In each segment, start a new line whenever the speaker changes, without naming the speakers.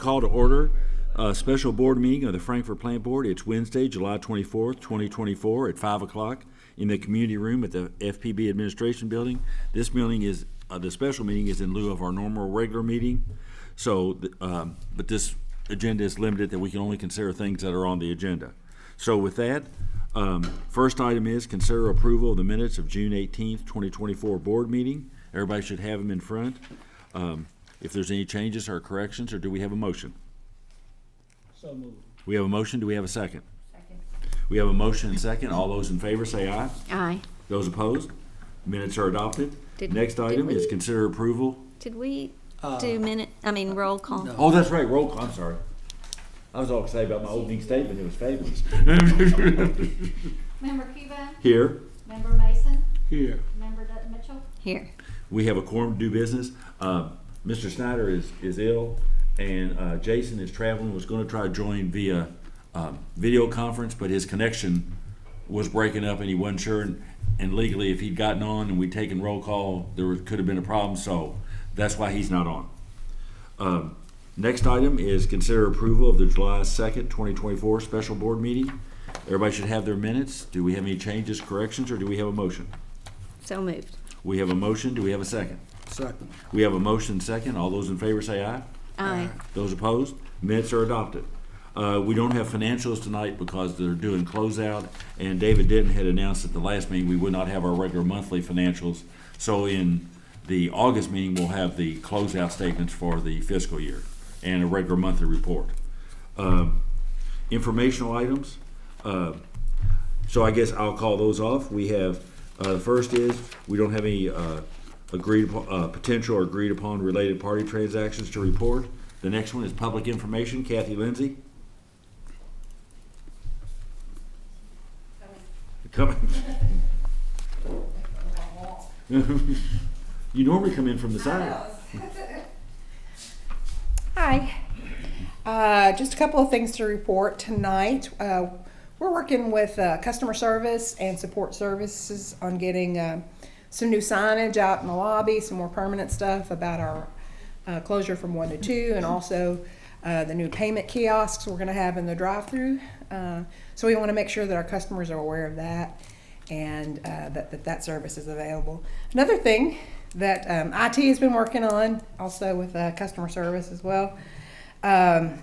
Call to order a special board meeting of the Frankfort Plant Board. It's Wednesday, July 24th, 2024 at 5 o'clock in the community room at the FPB Administration Building. This meeting is, the special meeting is in lieu of our normal regular meeting. So, but this agenda is limited that we can only consider things that are on the agenda. So with that, first item is consider approval of the minutes of June 18th, 2024 board meeting. Everybody should have them in front. If there's any changes or corrections, or do we have a motion?
So moved.
We have a motion. Do we have a second?
Second.
We have a motion and second. All those in favor say aye.
Aye.
Those opposed? Minutes are adopted. Next item is consider approval.
Did we do roll call?
No.
Oh, that's right. Roll call. I'm sorry. I was all excited about my opening statement. It was fabulous.
Member Cuba?
Here.
Member Mason?
Here.
Member Mitchell?
Here.
We have a quorum to do business. Mr. Snyder is ill, and Jason is traveling, was going to try to join via video conference, but his connection was breaking up and he wasn't sure. And legally, if he'd gotten on and we'd taken roll call, could have been a problem, so that's why he's not on. Next item is consider approval of the July 2nd, 2024 special board meeting. Everybody should have their minutes. Do we have any changes, corrections, or do we have a motion?
So moved.
We have a motion. Do we have a second?
Second.
We have a motion second. All those in favor say aye.
Aye.
Those opposed? Minutes are adopted. We don't have financials tonight because they're doing closeout, and David Denton had announced at the last meeting we would not have our regular monthly financials. So in the August meeting, we'll have the closeout statements for the fiscal year and a regular monthly report. Informational items. So I guess I'll call those off. We have, the first is we don't have any agreed upon, potential or agreed upon related party transactions to report. The next one is public information. Kathy Lindsay. Coming. You normally come in from the side.
Hi. Just a couple of things to report tonight. We're working with customer service and support services on getting some new signage out in the lobby, some more permanent stuff about our closure from 1 to 2, and also the new payment kiosks we're going to have in the drive-through. So we want to make sure that our customers are aware of that and that service is available. Another thing that IT has been working on, also with customer service as well, the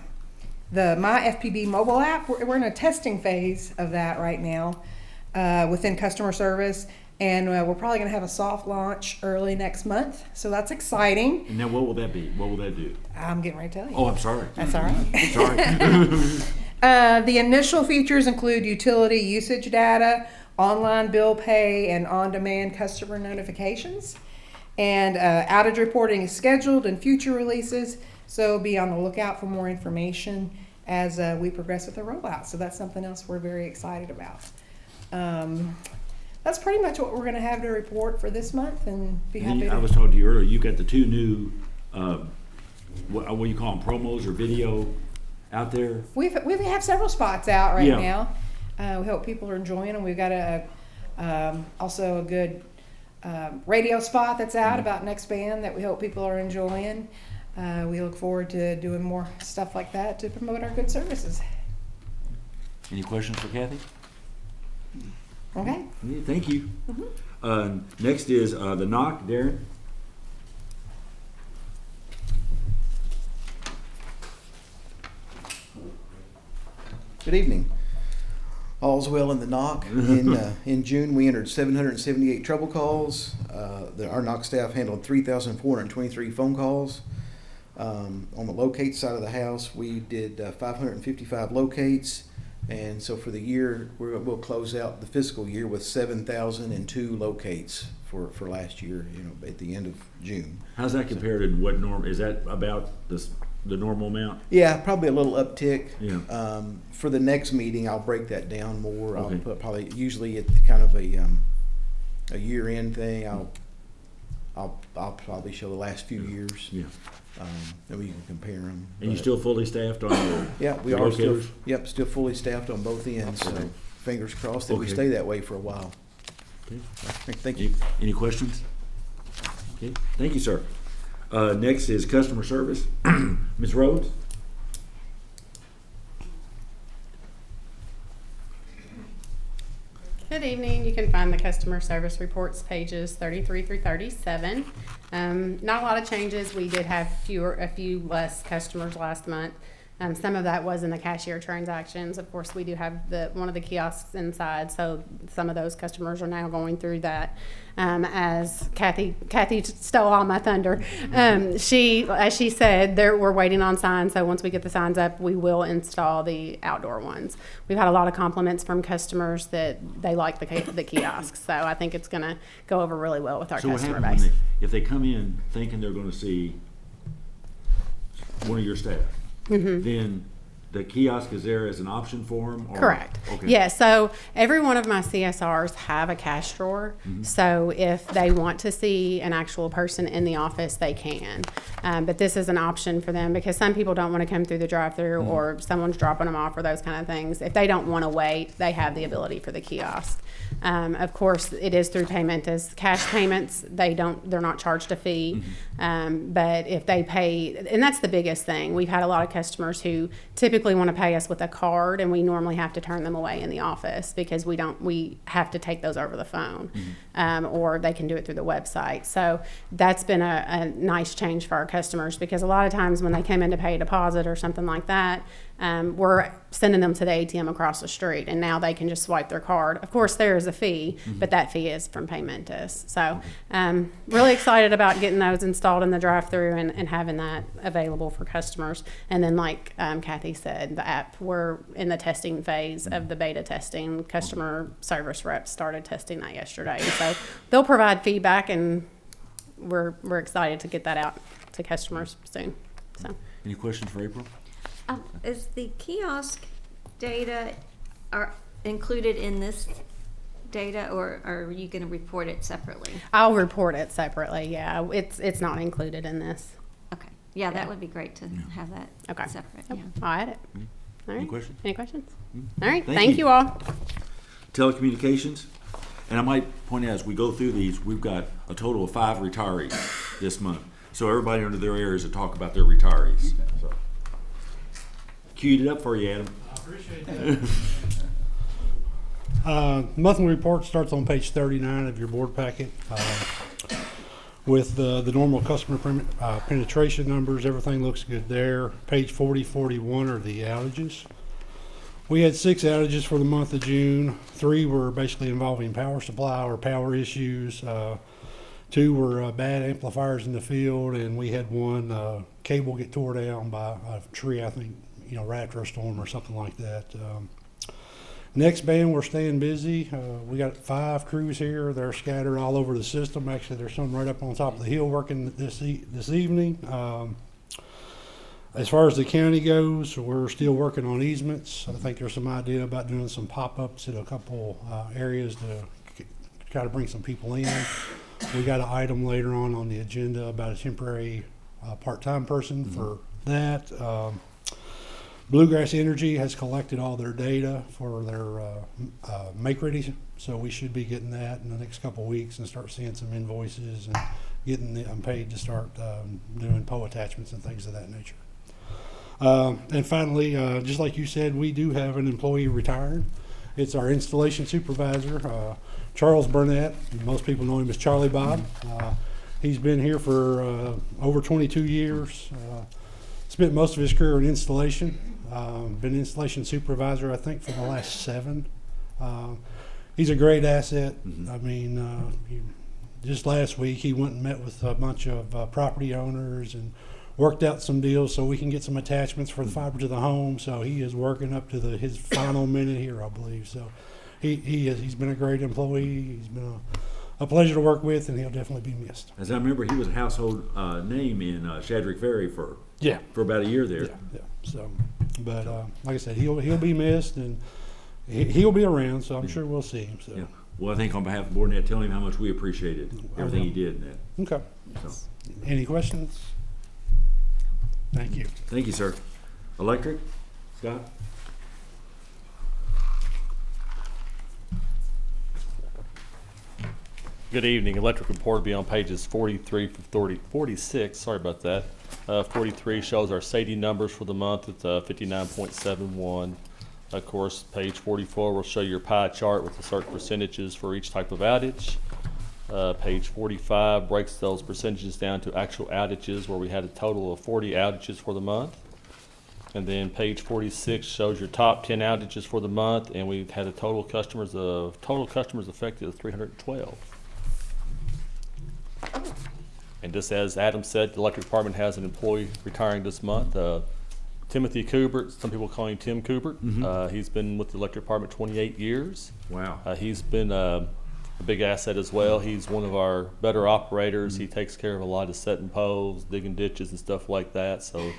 My FPB mobile app, we're in a testing phase of that right now within customer service. And we're probably going to have a soft launch early next month. So that's exciting.
And now what will that be? What will that do?
I'm getting ready to tell you.
Oh, I'm sorry.
That's all right.
Sorry.
The initial features include utility usage data, online bill pay, and on-demand customer notifications. And outage reporting is scheduled in future releases. So be on the lookout for more information as we progress with the rollout. So that's something else we're very excited about. That's pretty much what we're going to have to report for this month, and be happy to.
I was talking to you earlier, you got the two new, what do you call them, promos or video out there?
We have several spots out right now. We hope people are enjoying them. We've got also a good radio spot that's out about Next Band that we hope people are enjoying. We look forward to doing more stuff like that to promote our good services.
Any questions for Kathy?
Okay.
Yeah, thank you. Next is the knock, Darren.
Good evening. All's well in the knock. In June, we entered 778 trouble calls. Our knock staff handled 3,423 phone calls. On the locate side of the house, we did 555 locates. And so for the year, we'll close out the fiscal year with 7,002 locates for last year, at the end of June.
How's that compared to what norm? Is that about the normal amount?
Yeah, probably a little uptick.
Yeah.
For the next meeting, I'll break that down more.
Okay.
I'll put probably usually it's kind of a year-end thing. I'll probably show the last few years.
Yeah.
Then we can compare them.
And you still fully staffed on your
Yeah, we
your
are still.
locators?
Yep, still fully staffed on both ends.
Okay.
So fingers crossed that we
Okay.
stay that way for a while.
Okay.
Thank you.
Any questions? Okay, thank you, sir. Next is customer service. Ms. Rhodes?
can find the customer service reports pages 33 through 37. Not a lot of changes. We did have a few less customers last month. Some of that was in the cashier transactions. Of course, we do have one of the kiosks inside, so some of those customers are now going through that. As Kathy stole all my thunder. As she said, we're waiting on signs. So once we get the signs up, we will install the outdoor ones. We've had a lot of compliments from customers that they like the kiosks. So I think it's going to go over really well with our customer base.
If they come in thinking they're going to see one of your staff, then the kiosk is there as an option for them?
Correct.
Okay.
Yeah, so every one of my CSRs have a cash drawer. So if they want to see an actual person in the office, they can. But this is an option for them because some people don't want to come through the drive-through or someone's dropping them off or those kind of things. If they don't want to wait, they have the ability for the kiosk. Of course, it is through payment as cash payments. They're not charged a fee. But if they pay, and that's the biggest thing. We've had a lot of customers who typically want to pay us with a card, and we normally have to turn them away in the office because we have to take those over the phone, or they can do it through the website. So that's been a nice change for our customers because a lot of times when they come in to pay a deposit or something like that, we're sending them to the ATM across the street, and now they can just swipe their card. Of course, there is a fee, but that fee is from Paymentus. So really excited about getting those installed in the drive-through and having that available for customers. And then like Kathy said, the app, we're in the testing phase of the beta testing. Customer service reps started testing that yesterday. So they'll provide feedback, and we're excited to get that out to customers soon. So.
Any questions for April?
Is the kiosk data are included in this data, or are you going to report it separately?
I'll report it separately. Yeah, it's not included in this.
Okay. Yeah, that would be great to have that separate.
Yep.
Yeah.
I'll add it. All right.
Any questions?
Any questions? All right.
Thank
Thank
you.
you all.
Telecommunications, and I might point out as we go through these, we've got a total of 5 retirees this month. So everybody under their areas to talk about their retirees. So. Queued it up for you, Adam.
I appreciate that.
Monthly report starts on page 39 of your board packet. With the normal customer penetration numbers, everything looks good there. Page 40, 41 are the outages. We had 6 outages for the month of June. 3 were basically involving power supply or power issues. 2 were bad amplifiers in the field, and we had 1 cable get tore down by a tree, I think, right after a storm or something like that. Next band, we're staying busy. We got 5 crews here. They're scattered all over the system. Actually, there's some right up on top of the hill working this evening. As far as the county goes, we're still working on easements. I think there's some idea about doing some pop-ups at a couple areas to try to bring some people in. We got an item later on the agenda about a temporary part-time person for that. Bluegrass Energy has collected all their data for their make-ready, so we should be getting that in the next couple of weeks and start seeing some invoices and getting them paid to start doing PO attachments and things of that nature. And finally, just like you said, we do have an employee retired. It's our installation supervisor, Charles Burnett. Most people know him as Charlie Bob. He's been here for over 22 years. Spent most of his career in installation. Been installation supervisor, I think, for the last 7. He's a great asset. I mean, just last week he went and met with a bunch of property owners and worked out some deals so we can get some attachments for the fiber to the home. So he is working up to his final minute here, I believe. So he's been a great employee. He's been a pleasure to work with, and he'll definitely be missed.
As I remember, he was a household name in Shadrick Ferry for about a year there.
Yeah. So, but like I said, he'll be missed, and he'll be around. So I'm sure we'll see him. So.
Yeah. Well, I think on behalf of the board, Ned, tell him how much we appreciated everything he did, Ned.
Okay.
So.
Any questions? Thank you.
Thank you, sir. Electric, Scott?
Good evening. Electric report will be on pages 43 through 46. Sorry about that. 43 shows our SAIDI numbers for the month. It's 59.71. Of course, page 44 will show your pie chart with the certain percentages for each type of outage. Page 45 breaks those percentages down to actual outages, where we had a total of 40 outages for the month. And then page 46 shows your top 10 outages for the month, and we've had a total customers affected of 312. And just as Adam said, the electric department has an employee retiring this month. Timothy Kubert, some people call him Tim Kubert. He's been with the electric department 28 years.
Wow.
He's been a big asset as well. He's one of our better operators. He takes care of a lot of setting poles, digging ditches and stuff like that. So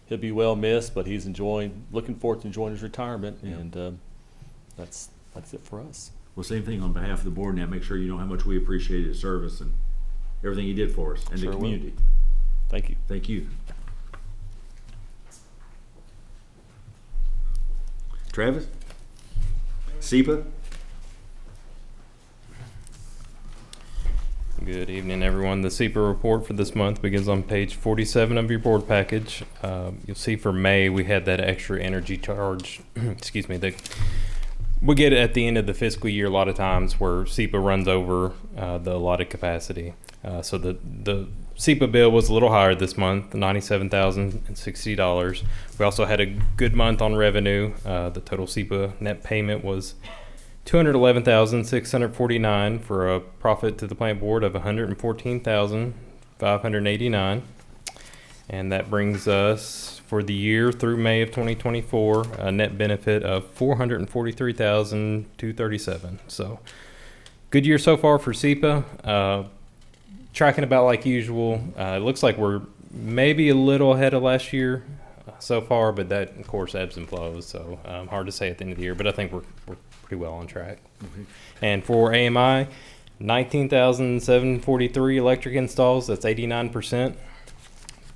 he'll be well missed, but he's looking forward to enjoying his retirement.
Yeah.
And that's it for us.
Well, same thing on behalf of the board, and make sure you know how much we appreciate his service and everything he did for us and
Sure
the
will.
community.
Thank you.
Thank you. Travis? SEPA?
Good evening, everyone. The SEPA report for this month begins on page 47 of your board package. You'll see for May we had that extra energy charge, excuse me, that we get at the end of the fiscal year a lot of times where SEPA runs over the allotted capacity. So the SEPA bill was a little higher this month, $97,060. We also had a good month on revenue. The total SEPA net payment was $211,649 for a profit to the plant board of $114,589. And that brings us, for the year through May of 2024, a net benefit of $443,237. So, good year so far for SEPA. Tracking about like usual. It looks like we're maybe a little ahead of last year so far, but that, of course, ebbs and flows. So, hard to say at the end of the year, but I think we're pretty well on track. And for AMI, 19,743 electric installs. That's 89%.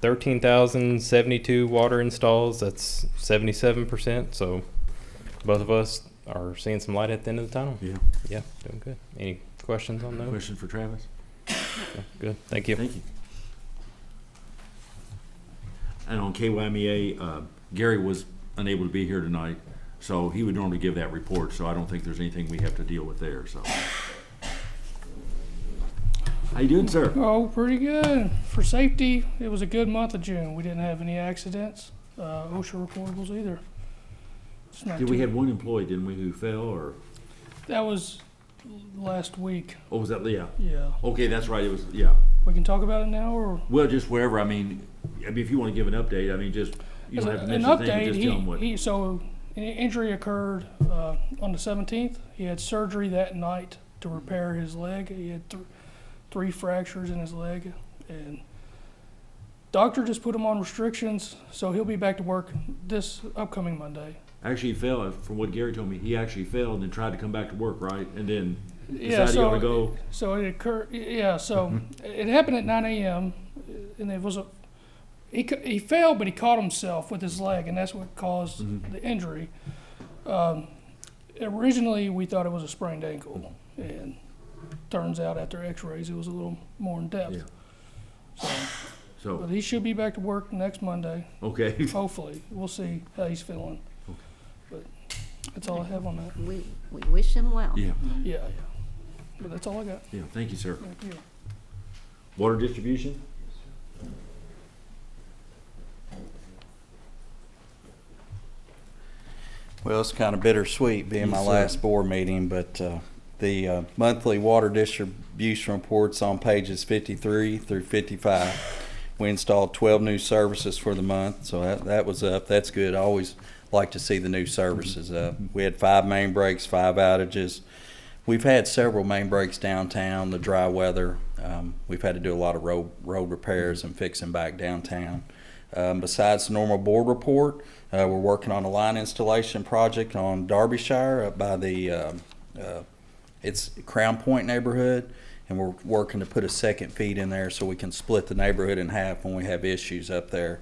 13,072 water installs. That's 77%. So both of us are seeing some light at the end of the tunnel.
Yeah.
Yeah, doing good. Any questions on those?
Question for Travis?
Yeah, good. Thank you.
Thank you. And on KYMEA, Gary was unable to be here tonight, so he would normally give that report, so I don't think there's anything we have to deal with there, so. How you doing, sir?
Oh, pretty good. For safety, it was a good month of June. We didn't have any accidents, OSHA reportables either. It's not
Did we
too-
have one employee, didn't we, who fell, or,
That was last week.
oh, was that, yeah.
Yeah.
Okay, that's right, it was, yeah.
We can talk about it now, or?
Well, just wherever, I mean, if you want to give an update, I mean, just, you don't have to
An
mention anything,
update,
just tell them what.
so an injury occurred on the 17th. He had surgery that night to repair his leg. He had three fractures in his leg, and doctor just put him on restrictions, so he'll be back to work this upcoming Monday.
Actually, he fell, from what Gary told me, he actually fell and then tried to come back to work, right? And then
Yeah,
decided he ought to go.
so it occurred. Yeah, so it happened at 9 a.m. and it was he fell, but he caught himself with his leg, and that's what caused the injury. Originally, we thought it was a sprained ankle, and turns out after X-rays, it was a little more in depth.
Yeah.
So,
So,
but he should be back to work next Monday.
okay.
Hopefully, we'll see how he's feeling. But that's all I have on that.
We wish him well.
Yeah,
Yeah. But that's all I got.
yeah, thank you, sir.
Thank you.
Water distribution?
Well, it's kind of bittersweet being my
Yes, sir.
last board meeting, but the monthly water distribution reports on pages 53 through 55. We installed 12 new services for the month, so that was up. That's good. I always like to see the new services up. We had 5 main breaks, 5 outages. We've had several main breaks downtown, the dry weather. We've had to do a lot of road repairs and fixing back downtown. Besides the normal board report, we're working on a line installation project on Derbyshire up by the it's Crown Point neighborhood, and we're working to put a second feed in there so we can split the neighborhood in half when we have issues up there.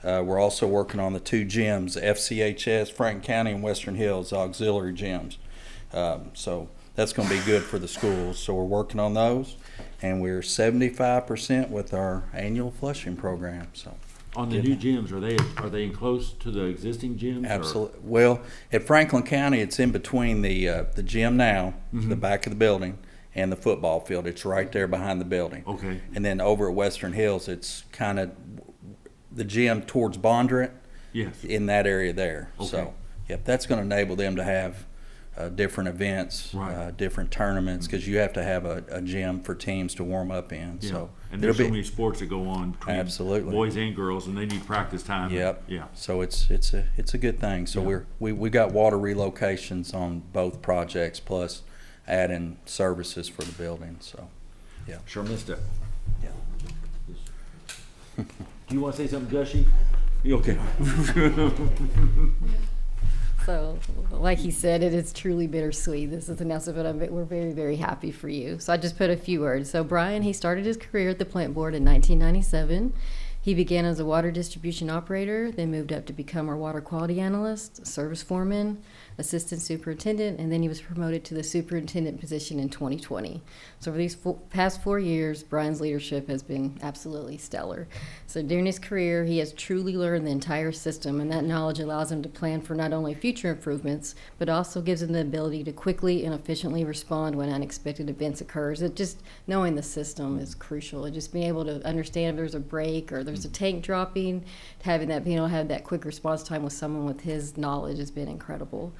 We're also working on the 2 gyms, FCHS, Franklin County and Western Hills, auxiliary gyms. So that's going to be good for the schools. So we're working on those, and we're 75% with our annual flushing program. So
On the new gyms, are they enclose to the existing gyms? or-
Absolutely. Well, at Franklin County, it's in between the gym now, the back of the building, and the football field. It's right there behind the building.
Okay.
And then over at Western Hills, it's kind of the gym towards Bondurant,
Yes.
in that area there.
Okay.
So, yep, that's going to enable them to have different events,
Right.
different tournaments, because you have to have a gym for teams to warm up in.
Yeah.
So,
And there's so
it'll
many sports that go on between
Absolutely.
boys and girls, and they need practice time.
Yep.
Yeah.
So it's a good thing. So
Yeah.
we got water relocations on both projects, plus adding services for the building. So
Sure missed it.
yeah.
Do you want to say something, Gushy? You okay?
So, like he said, it is truly bittersweet. This is an announcement, but we're very, very happy for you. So I just put a few words. So Brian, he started his career at the plant board in 1997. He began as a water distribution operator, then moved up to become our water quality analyst, service foreman, assistant superintendent, and then he was promoted to the superintendent position in 2020. So for these past 4 years, Brian's leadership has been absolutely stellar. So during his career, he has truly learned the entire system, and that knowledge allows him to plan for not only future improvements, but also gives him the ability to quickly and efficiently respond when unexpected events occurs. It just knowing the system is crucial. And just being able to understand if there's a break or there's a tank dropping, being able to have that quick response time with someone with his knowledge has been incredible.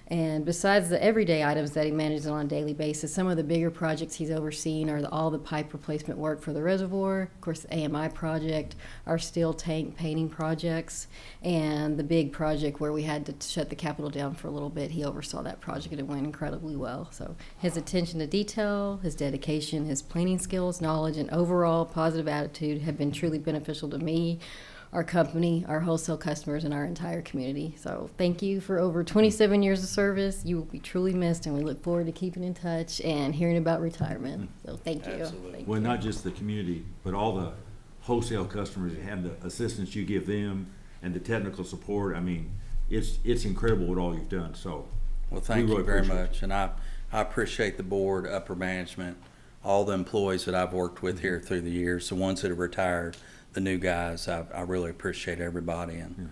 And besides the everyday items that he manages on a daily basis, some of the bigger projects he's overseen are all the pipe replacement work for the reservoir, of course the AMI project, our steel tank painting projects, and the big project where we had to shut the Capitol down for a little bit. He oversaw that project and it went incredibly well. So his attention to detail, his dedication, his planning skills, knowledge, and overall positive attitude have been truly beneficial to me, our company, our wholesale customers, and our entire community. So thank you for over 27 years of service. You will be truly missed, and we look forward to keeping in touch and hearing about retirement. So thank you. Thank
Well,
you.
not just the community, but all the wholesale customers and the assistance you give them and the technical support. I mean, it's incredible what all you've done. So,
Well, thank
we really
you very
appreciate it.
much, and I appreciate the board, upper management, all the employees that I've worked with here through the years, the ones that have retired, the new guys. I really appreciate everybody, and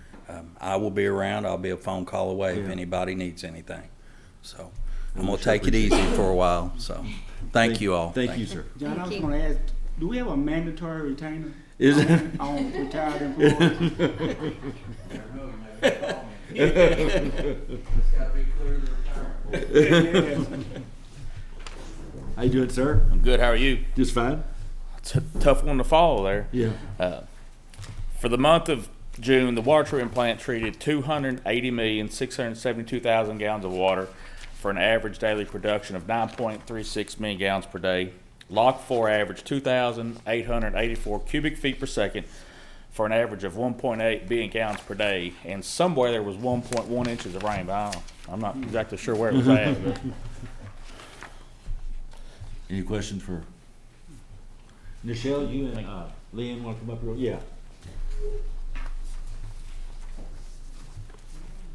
I will be around. I'll be a phone call away if
Yeah.
anybody needs anything. So I'm
We
gonna
sure
take it easy for a while. So thank you all.
Thank you, sir.
John, I was
Thank
going to ask, do we have a mandatory retainer
Is it?
on retired employees?
How you doing, sir?
I'm good. How are you?
Just fine?
It's a tough one to follow there.
Yeah.
For the month of June, the water treatment plant treated 280,672,000 gallons of water for an average daily production of 9.36 million gallons per day. Lock 4 averaged 2,884 cubic feet per second for an average of 1.8 billion gallons per day. And somewhere there was 1.1 inches of rain, but I'm not exactly sure where it was at. But
Any questions for Nichelle? You and Leanne want to come up here? Yeah.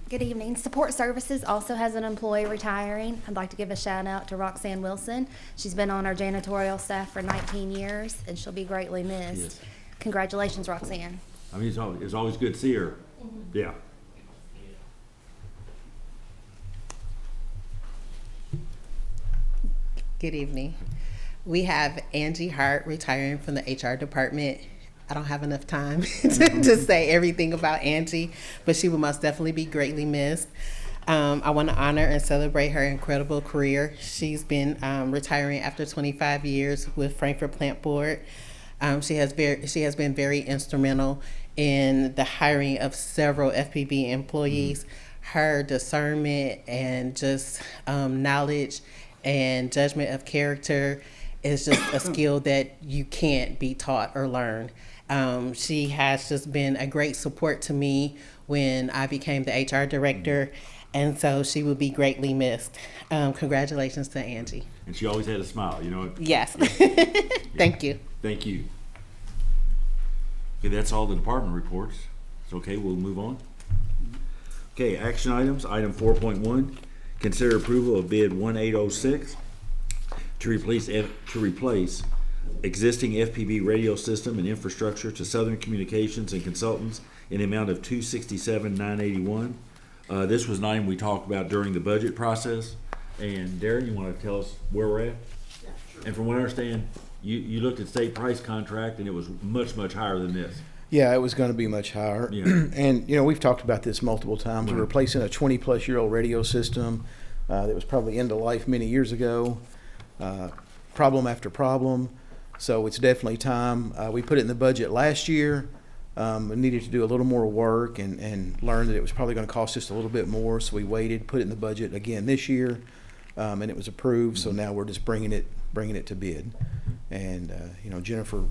Good evening. Support Services also has an employee retiring. I'd like to give a shout out to Roxanne Wilson. She's been on our janitorial staff for 19 years and she'll be greatly missed.
Yes.
Congratulations, Roxanne.
I mean, it's always good to see her. Yeah.
Good evening. We have Angie Hart retiring from the HR department. I don't have enough time to say everything about Angie, but she will most definitely be greatly missed. I want to honor and celebrate her incredible career. She's been retiring after 25 years with Frankfurt Plant Board. She has been very instrumental in the hiring of several FPB employees. Her discernment and just knowledge and judgment of character is just a skill that you can't be taught or learn. She has just been a great support to me when I became the HR director, and so she will be greatly missed. Congratulations to Angie.
And she always had a smile, you know?
Yes. Thank you.
Thank you. Okay, that's all the department reports. It's okay, we'll move on. Okay, action items. Item 4.1, consider approval of bid 1806 to replace existing FPB radio system and infrastructure to Southern Communications and Consultants in the amount of $267,981. This was an item we talked about during the budget process. And Darren, you want to tell us where we're at? Yeah, sure. And from what I understand, you looked at state price contract and it was much, much higher than this.
Yeah, it was going to be much higher.
Yeah.
And, we've talked about this multiple times. We're
Right.
replacing a 20-plus-year-old radio system that was probably end of life many years ago. Problem after problem. So it's definitely time. We put it in the budget last year. We needed to do a little more work and learned that it was probably going to cost us a little bit more. So we waited, put it in the budget again this year, and it was approved. So now we're just bringing it to bid. And Jennifer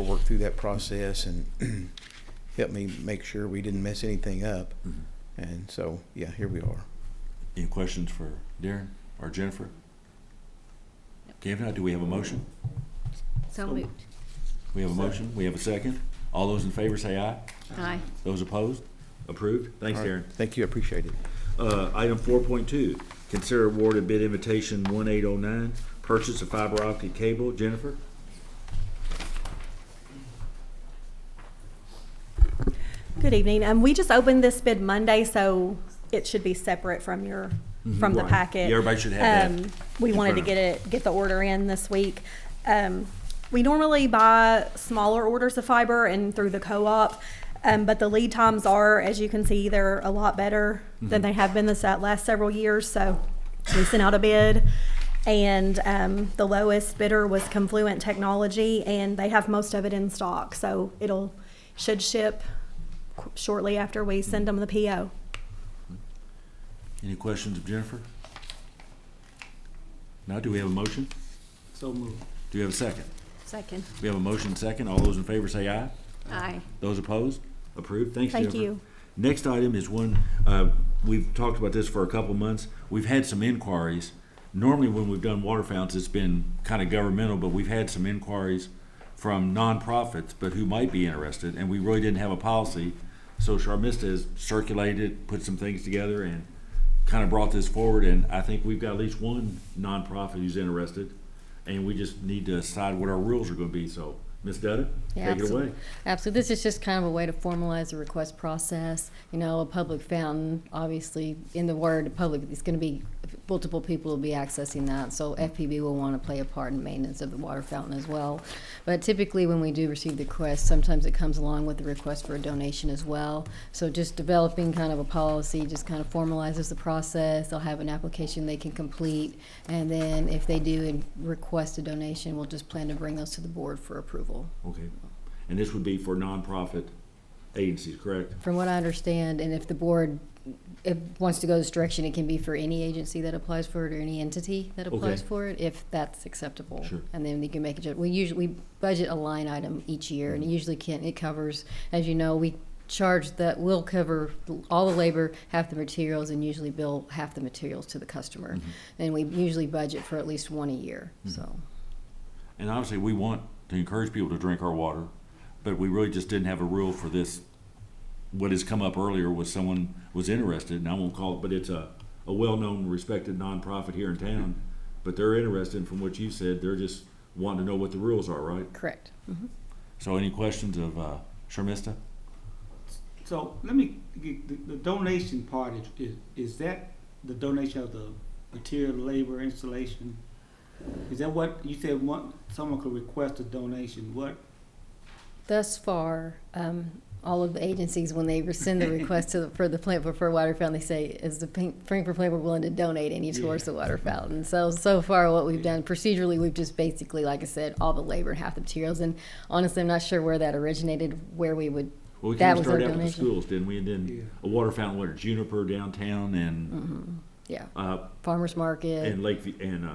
worked through that process and helped me make sure we didn't mess anything up. And so here we are.
Any questions for Darren or Jennifer? Okay, if not, do we have a motion?
So moved.
We have a motion. We have a second. All those in favor say aye.
Aye.
Those opposed? Approved. Thanks,
All right.
Darren.
Thank you. I appreciate it.
Item 4.2, consider awarded bid invitation 1809, purchase of fiber optic cable. Jennifer?
Good evening. We just opened this bid Monday, so it should be separate from your from the
Right.
packet.
Yeah, everybody should have that
We
in
wanted to
front of
get the order in this week. We normally buy smaller orders of fiber and through the co-op, but the lead times are, as you can see, they're a lot better than they have been this last several years. So we sent out a bid, and the lowest bidder was Confluent Technology, and they have most of it in stock. So should ship shortly after we send them the PO.
Any questions of Jennifer? Now, do we have a motion?
So moved.
Do we have a second?
Second.
We have a motion second. All those in favor say aye.
Aye.
Those opposed? Approved. Thanks,
Thank
Jennifer.
you.
Next item is one, we've talked about this for a couple months. We've had some inquiries. Normally when we've done water fountains, it's been kind of governmental, but we've had some inquiries from nonprofits, but who might be interested, and we really didn't have a policy. So Sharmista has circulated, put some things together, and kind of brought this forward, and I think we've got at least one nonprofit who's interested, and we just need to decide what our rules are going to be. So, Ms. Dutta, take it away.
Absolutely. This is just kind of a way to formalize the request process. A public fountain, obviously, in the word public, it's going to be multiple people will be accessing that. So FPB will want to play a part in maintenance of the water fountain as well. But typically when we do receive the request, sometimes it comes along with the request for a donation as well. So just developing kind of a policy just kind of formalizes the process. They'll have an application they can complete. And then if they do request a donation, we'll just plan to bring those to the board for approval.
Okay. And this would be for nonprofit agencies, correct?
From what I understand, and if the board wants to go this direction, it can be for any agency that applies for it or any entity that applies
Okay.
for it, if that's acceptable.
Sure.
And then you can make it. We budget a line item each year, and it usually it covers, as you know, we charge that will cover all the labor, half the materials, and usually bill half the materials to the customer. And we usually budget for at least one a year. So.
And obviously, we want to encourage people to drink our water, but we really just didn't have a rule for this. What has come up earlier was someone was interested, and I won't call it, but it's a well-known, respected nonprofit here in town, but they're interested, and from what you said, they're just wanting to know what the rules are, right?
Correct.
So any questions of Sharmista?
So let me get the donation part. Is that the donation of the material, labor, installation? Is that what you said? Someone could request a donation. What?
Thus far, all of the agencies, when they rescind the request for the plant for water fountain, they say, is the Frankfurt Plant Board willing to donate any towards the water fountain? So far what we've done, procedurally, we've just basically, like I said, all the labor and half the materials. And honestly, I'm not sure where that originated, where we would,
Well, we
that
kind of
was our
started out with the
donation.
schools, didn't we? And then a water fountain, what, Juniper downtown and
Farmers Market.
and Lakeview and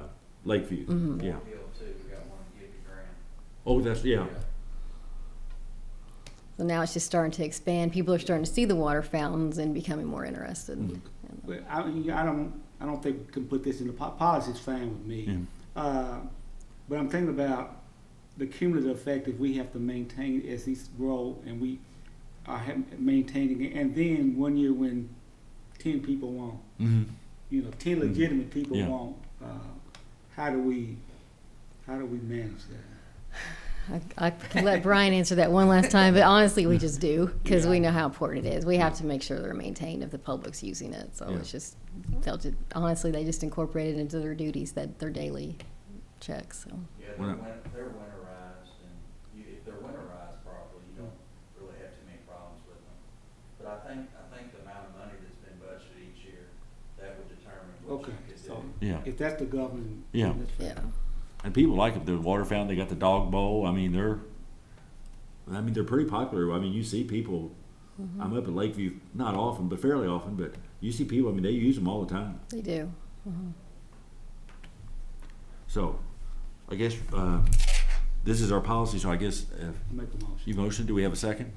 Lakeview.
Mhm.
Yeah. Oh, that's
So now it's just starting to expand. People are starting to see the water fountains and becoming more interested.
Well, I don't think we can put this in the policy. Is fine with me. But I'm thinking about the cumulative effect if we have to maintain as these grow and we are maintaining it, and then one year when 10 people won't, 10 legitimate people won't. How do we manage that?
I can let Brian answer that one last time, but honestly, we just do because we know how important it is. We have to make sure they're maintained if the public's using it. So it's just honestly, they just incorporate it into their duties, that their daily checks. So.
Yeah, they're winterized, and if they're winterized properly, you don't really have too many problems with them. But I think the amount of money that's been budgeted each year, that would determine what you could do.
Yeah.
If that's the governing.
Yeah.
Yeah.
And people like it. The water fountain, they got the dog bowl. I mean, they're pretty popular. I mean, you see people.
Mm-hmm.
I'm up at Lakeview, not often, but fairly often. But you see people. I mean, they use them all the time.
They do. Mm-hmm.
So, I guess this is our policy. So I guess
Make a motion.
you motion. Do we have a second?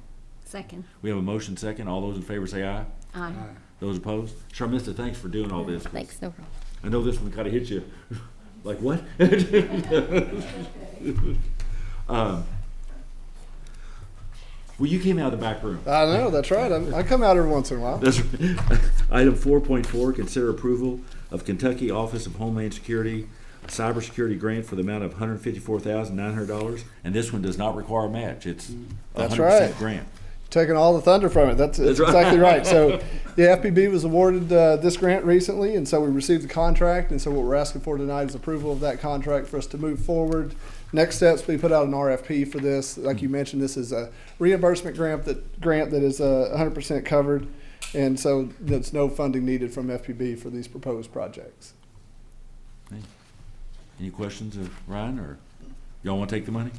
Second.
We have a motion second. All those in favor say aye.
Aye.
Those opposed? Sharmista, thanks for doing all this.
Thanks, no problem.
I know this one kind of hit you. Like what? Well, you came out of the back room.
I know, that's right. I come out every once in a while.
That's right. Item 4.4, consider approval of Kentucky Office of Homeland Security cybersecurity grant for the amount of $154,900, and this one does not require a match. It's a
That's
100%
right.
grant.
Taking all the thunder from it. That's exactly right. So the FPB was awarded this grant recently, and so we received the contract. And so what we're asking for tonight is approval of that contract for us to move forward. Next steps, we put out an RFP for this. Like you mentioned, this is a reimbursement grant that is 100% covered, and so there's no funding needed from FPB for these proposed projects.
Any questions of Ryan, or y'all want to take the money?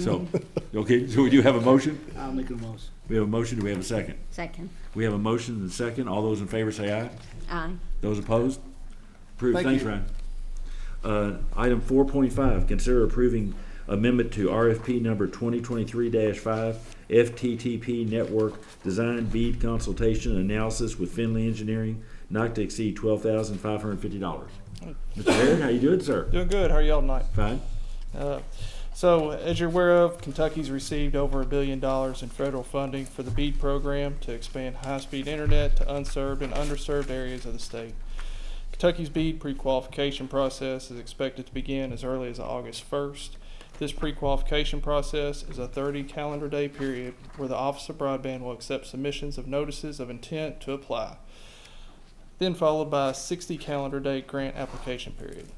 So, okay, so we do have a motion.
I'll make a motion.
We have a motion. Do we have a second?
Second.
We have a motion and a second. All those in favor say aye.
Aye.
Those opposed? Approved.
Thank
Thanks,
you.
Ryan. Item 4.5, consider approving amendment to RFP number 2023-5 FTTP network design bead consultation and analysis with Finley Engineering, not to exceed $12,550. Mr. Baird, how you doing, sir?
Doing good. How are y'all tonight?
Fine.
So, as you're aware of, Kentucky's received over $1 billion in federal funding for the BEAD program to expand high-speed internet to unserved and underserved areas of the state. Kentucky's BEAD pre-qualification process is expected to begin as early as August 1st. This pre-qualification process is a 30 calendar day period where the Office of Broadband will accept submissions of notices of intent to apply, then followed by a 60 calendar day grant application period.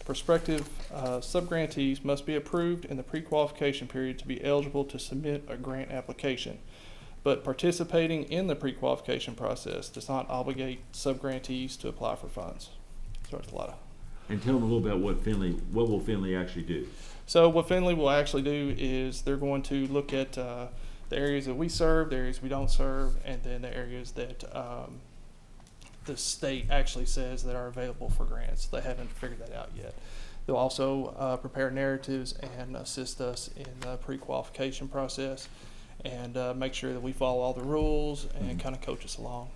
Prospective subgrantees must be approved in the pre-qualification period to be eligible to submit a grant application. But participating in the pre-qualification process does not obligate subgrantees to apply for funds. So it's a lot of.
And tell them a little bit what will Finley actually do?
So what Finley will actually do is they're going to look at the areas that we serve, the areas we don't serve, and then the areas that the state actually says that are available for grants. They haven't figured that out yet. They'll also prepare narratives and assist us in the pre-qualification process and make sure that we follow all the rules and kind of coach us along.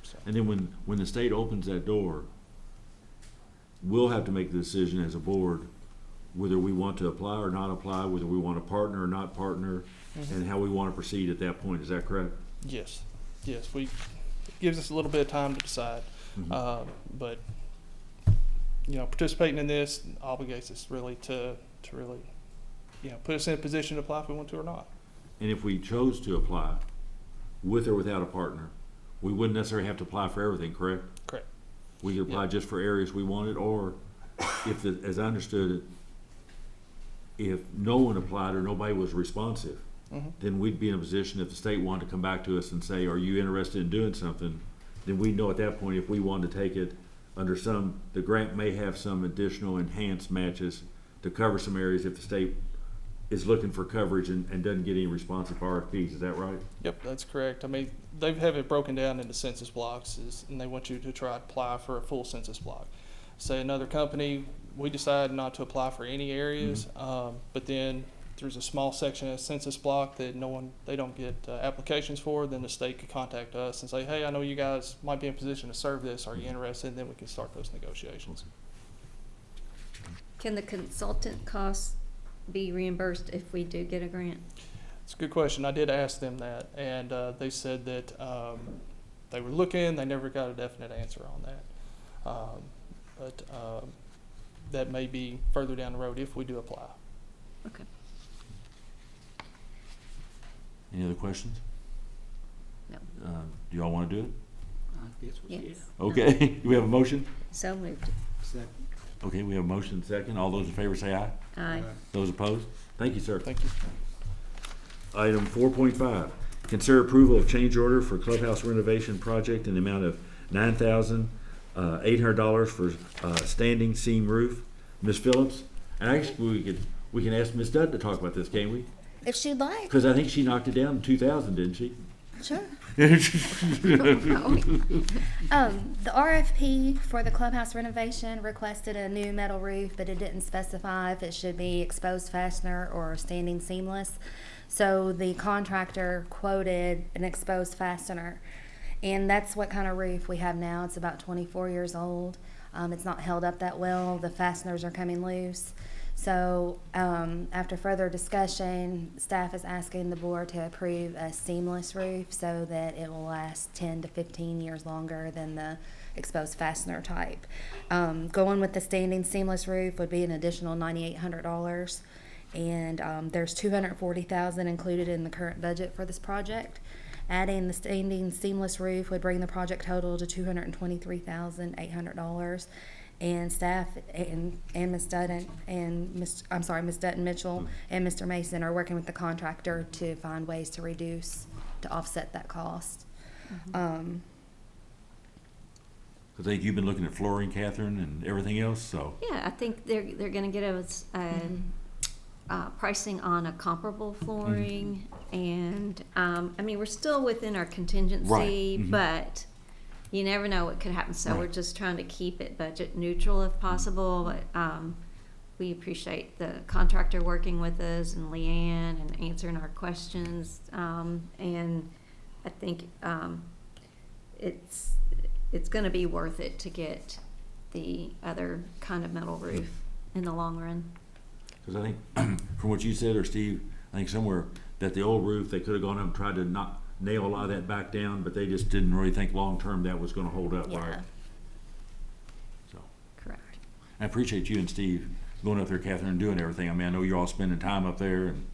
So.
And then when the state opens that door, we'll have to make the decision as a board whether we want to apply or not apply, whether we want to partner or not partner, and how we want to proceed at that point. Is that correct?
Yes. Yes. It gives us a little bit of time to decide. But participating in this obligates us really to really, put us in a position to apply if we want to or not.
And if we chose to apply, with or without a partner, we wouldn't necessarily have to apply for everything, correct?
Correct.
We could apply just for areas we wanted, or if, as I understood it, if no one applied or nobody was responsive, then we'd be in a position if the state wanted to come back to us and say, are you interested in doing something? Then we know at that point if we wanted to take it under the grant may have some additional enhanced matches to cover some areas if the state is looking for coverage and doesn't get any responsive RFPs. Is that right? Yep,
that's correct. I mean, they have it broken down into census blocks, and they want you to try to apply for a full census block. Say another company, we decide not to apply for any areas, but then there's a small section of census block that they don't get applications for, then the state could contact us and say, hey, I know you guys might be in position to serve this. Are you interested? And then we can start those negotiations.
Can the consultant costs be reimbursed if we do get a grant?
It's a good question. I did ask them that, and they said that they were looking. They never got a definite answer on that. But that may be further down the road if we do apply.
Okay.
Any other questions?
No.
Do y'all want to do it?
I guess we
Yes.
Okay. Do we have a motion?
So moved.
Second.
Okay, we have a motion and second. All those in favor say aye.
Aye.
Those opposed? Thank you, sir.
Thank you.
Item 4.5, consider approval of change order for clubhouse renovation project in the amount of $9,800 for standing seam roof. Ms. Phillips, actually, we can ask Ms. Dudd to talk about this, can't we?
If she'd like,
Because I think she knocked it down in 2000, didn't she?
sure. The RFP for the clubhouse renovation requested a new metal roof, but it didn't specify if it should be exposed fastener or standing seamless. So the contractor quoted an exposed fastener, and that's what kind of roof we have now. It's about 24 years old. It's not held up that well. The fasteners are coming loose. So after further discussion, staff is asking the board to approve a seamless roof so that it will last 10 to 15 years longer than the exposed fastener type. Going with the standing seamless roof would be an additional $9,800, and there's $240,000 included in the current budget for this project. Adding the standing seamless roof would bring the project total to $223,800. And staff and Ms. Dutton and Ms. Dutton Mitchell and Mr. Mason are working with the contractor to find ways to offset that cost.
I think you've been looking at flooring, Catherine, and everything else, so.
Yeah, I think they're going to get us pricing on a comparable flooring, and I mean, we're still within our contingency, but you never know what could happen. So we're just trying to keep it budget neutral if possible. But we appreciate the contractor working with us and Leanne and answering our questions. And I think it's going to be worth it to get the other kind of metal roof in the long run.
Because I think, from what you said, or Steve, I think somewhere that the old roof, they could have gone up and tried to nail a lot of that back down, but they just didn't really think long-term that was going to hold up, right? So.
Correct.
I appreciate you and Steve going up there, Catherine, and doing everything. I mean, I know you're all spending time up there, and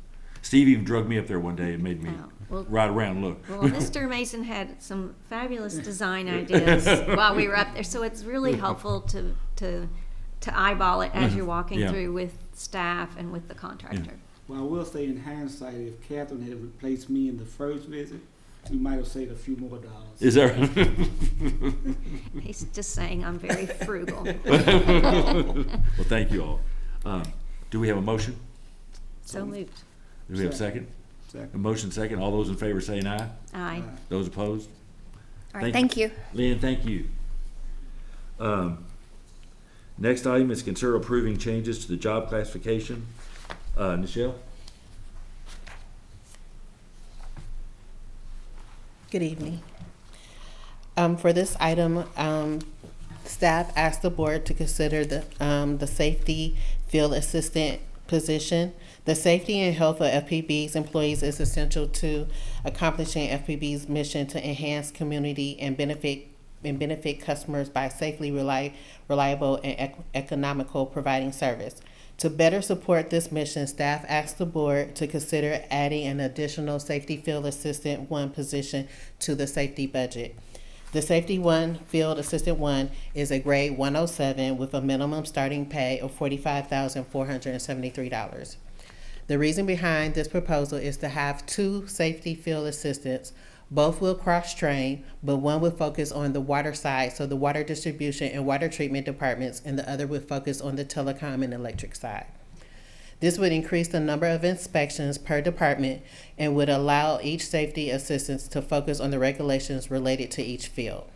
Steve even drugged me up there one day and made me ride around and look.
Well, Mr. Mason had some fabulous design ideas while we were up there, so it's really helpful to eyeball it as you're walking through with staff and with the contractor.
Well, I will say in hindsight, if Catherine had replaced me in the first visit, we might have saved a few more dollars.
Is that right?
He's just saying I'm very frugal.
Well, thank you all. Do we have a motion?
So moved.
Do we have a second?
Second.
A motion second. All those in favor saying aye.
Aye.
Those opposed?
All right, thank you.
Lynn, thank you. Next item is consider approving changes to the job classification. Nichelle?
Good evening. For this item, staff asked the board to consider the safety field assistant position. The safety and health of FPB's employees is essential to accomplishing FPB's mission to enhance community and benefit customers by safely, reliable, and economical providing service. To better support this mission, staff asked the board to consider adding an additional safety field assistant 1 position to the safety budget. The safety field assistant 1 is a grade 107 with a minimum starting pay of $45,473. The reason behind this proposal is to have 2 safety field assistants. Both will cross-train, but one will focus on the water side, so the water distribution and water treatment departments, and the other will focus on the telecom and electric side. This would increase the number of inspections per department and would allow each safety assistant to focus on the regulations related to each field.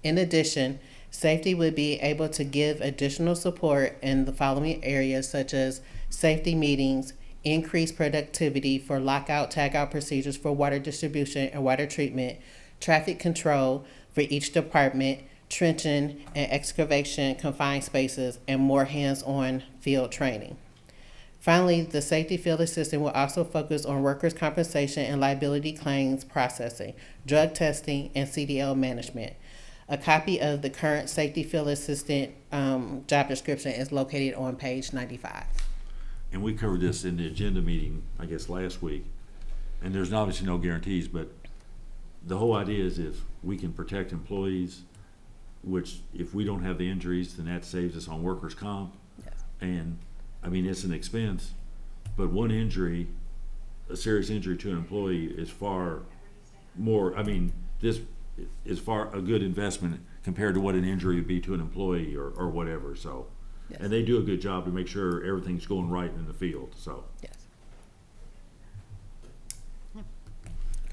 In addition, safety would be able to give additional support in the following areas, such as safety meetings, increased productivity for lockout, tagout procedures for water distribution and water treatment, traffic control for each department, trenching and excavation confined spaces, and more hands-on field training. Finally, the safety field assistant will also focus on workers' compensation and liability claims processing, drug testing, and CDL management. A copy of the current safety field assistant job description is located on page 95.
and we covered this in the agenda meeting, I guess, last week, and there's obviously no guarantees, but the whole idea is if we can protect employees, which if we don't have the injuries, then that saves us on workers' comp.
Yes.
And, I mean, it's an expense, but one injury, a serious injury to an employee is far more, I mean, this is far a good investment compared to what an injury would be to an employee or whatever, so.
Yes.
And they do a good job to make sure everything's going right in the field, so.
Yes.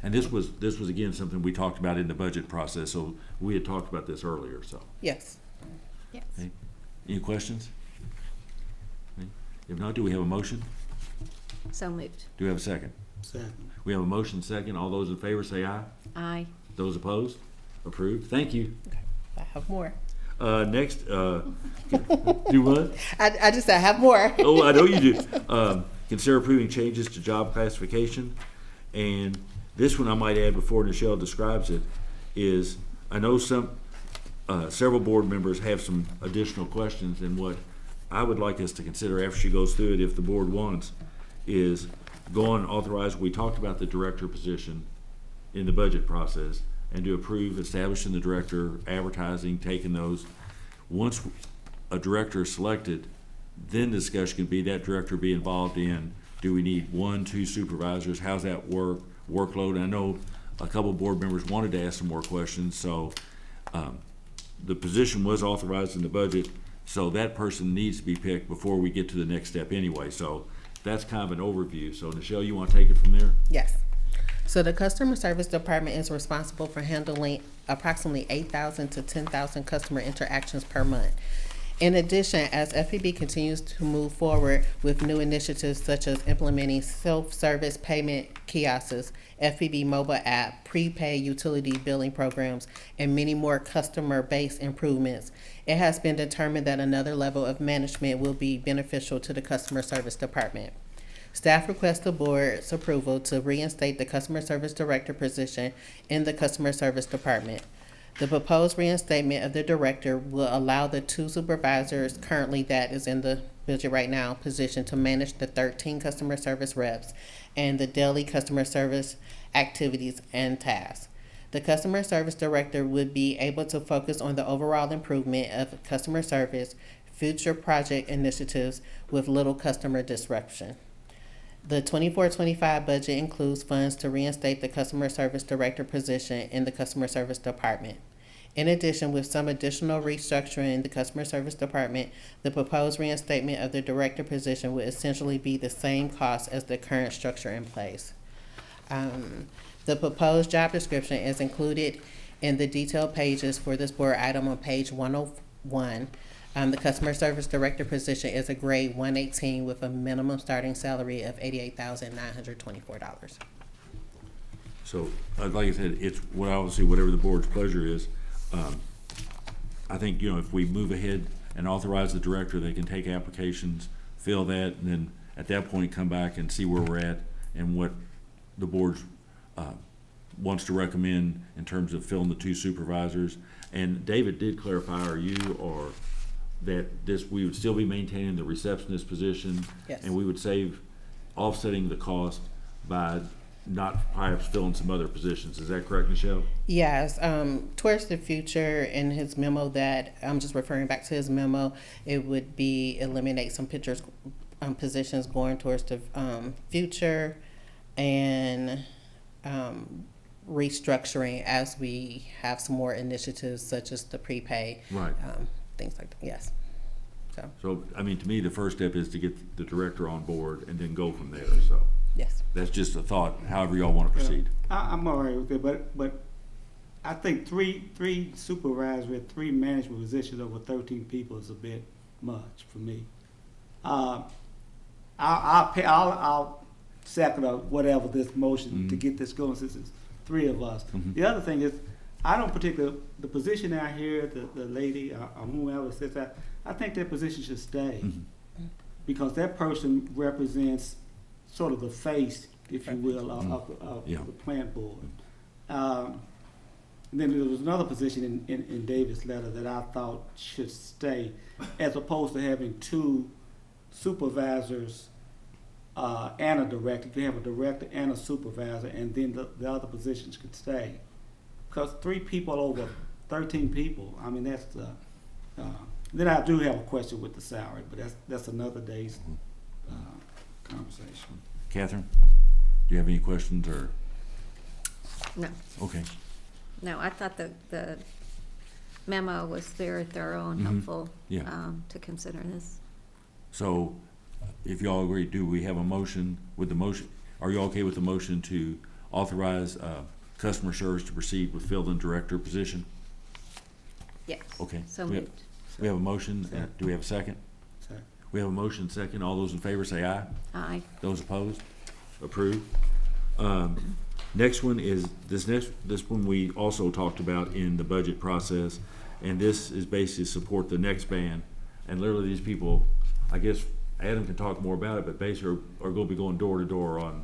And this was again something we talked about in the budget process, so we had talked about this earlier, so.
Yes.
Yes.
Okay. Any questions? Okay. If not, do we have a motion?
So moved.
Do we have a second?
Second.
We have a motion second. All those in favor say aye.
Aye.
Those opposed? Approved. Thank you.
I have more.
Next, do what?
I just said I have more.
Oh, I know you do. Consider approving changes to job classification. And this one I might add before Nichelle describes it is, I know several board members have some additional questions, and what I would like us to consider after she goes through it, if the board wants, is go on and authorize, we talked about the director position in the budget process, and to approve establishing the director, advertising, taking those. Once a director is selected, then discussion can be that director be involved in, do we need 1, 2 supervisors, how's that workload? I know a couple of board members wanted to ask some more questions, so the position was authorized in the budget, so that person needs to be picked before we get to the next step anyway. So that's kind of an overview. So Nichelle, you want to take it from there?
Yes. So the customer service department is responsible for handling approximately 8,000 to 10,000 customer interactions per month. In addition, as FPB continues to move forward with new initiatives such as implementing self-service payment kiosks, FPB mobile app, prepaid utility billing programs, and many more customer-based improvements, it has been determined that another level of management will be beneficial to the customer service department. Staff requests the board's approval to reinstate the customer service director position in the customer service department. The proposed reinstatement of the director will allow the 2 supervisors currently that is in the budget right now position to manage the 13 customer service reps and the daily customer service activities and tasks. The customer service director would be able to focus on the overall improvement of customer service, future project initiatives with little customer disruption. The 24-25 budget includes funds to reinstate the customer service director position in the customer service department. In addition, with some additional restructuring in the customer service department, the proposed reinstatement of the director position would essentially be the same cost as the current structure in place. The proposed job description is included in the detailed pages for this board item on page 101. The customer service director position is a grade 118 with a minimum starting salary of $88,924.
So, like I said, it's obviously whatever the board's pleasure is. I think, if we move ahead and authorize the director, they can take applications, fill that, and then at that point come back and see where we're at and what the board wants to recommend in terms of filling the 2 supervisors. And David did clarify, that we would still be maintaining the receptionist position.
Yes.
And we would save offsetting the cost by not perhaps filling some other positions. Is that correct, Nichelle?
Yes. Towards the future, in his memo that I'm just referring back to his memo, it would be eliminate some positions going towards the future and restructuring as we have some more initiatives such as the prepay.
Right.
Things like that. Yes.
So, I mean, to me, the first step is to get the director on board and then go from there. So,
yes,
that's just a thought. However y'all want to proceed.
I'm all right with it, but I think three supervisors with 3 management positions over 13 people is a bit much for me. I'll second whatever this motion to get this going since it's 3 of us. The other thing is, I don't particularly, the position out here, the lady or whoever sits that, I think that position should stay because that person represents sort of the face, if you will, of the plant board. And then there was another position in David's letter that I thought should stay, as opposed to having 2 supervisors and a director. You can have a director and a supervisor, and then the other positions could stay. Because 3 people over 13 people, I mean, that's the, then I do have a question with the salary, but that's another day's conversation.
Catherine, do you have any questions or?
No.
Okay.
No, I thought the memo was very thorough and helpful
Yeah.
to consider this.
So, if y'all agree, do we have a motion with the motion? Are you okay with the motion to authorize customer service to proceed with fill-in director position?
Yes.
Okay.
So
We have-
moved.
We have a motion.
Second.
Do we have a second?
Second.
We have a motion second. All those in favor say aye.
Aye.
Those opposed? Approved. Next one is, this one we also talked about in the budget process, and this is basically to support the next band. And literally these people, I guess Adam can talk more about it, but basically are gonna be going door to door on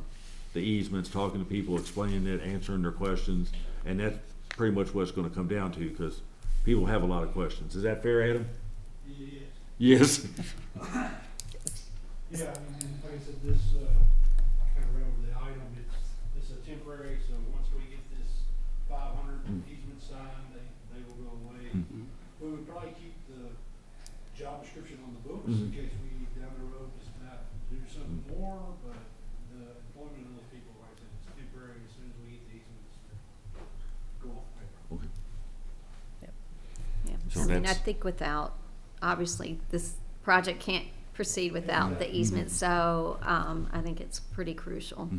the easements, talking to people, explaining it, answering their questions, and that's pretty much what it's gonna come down to, because people have a lot of questions. Is that fair, Adam? Yes.
Yeah, and like I said, this, I kind of read over the item, it's a temporary, so once we get this 500 easement signed, they will go away. We would probably keep the job description on the books in case we, down the road, just not do something more, but the employment of those people, like I said, it's temporary, as soon as we get the easements, go off paper.
Okay.
Yeah.
So
I mean, I
that's-
think without, obviously, this project can't proceed without the easement, so I think it's pretty crucial.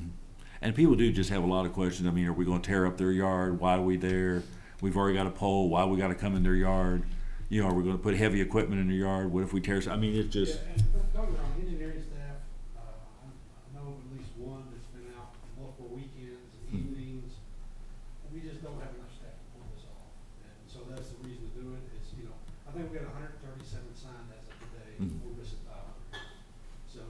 And people do just have a lot of questions. I mean, are we gonna tear up their yard? Why are we there? We've already got a pole. Why we gotta come in their yard? You know, are we gonna put heavy equipment in their yard? What if we tear, I mean, it's just,
Yeah, and don't get me wrong, engineering staff, I know of at least one that's been out multiple weekends, evenings, and we just don't have enough staff to pull this off. And so that's the reason to do it, is, you know, I think we got 137 signed as of today, we're missing 500. So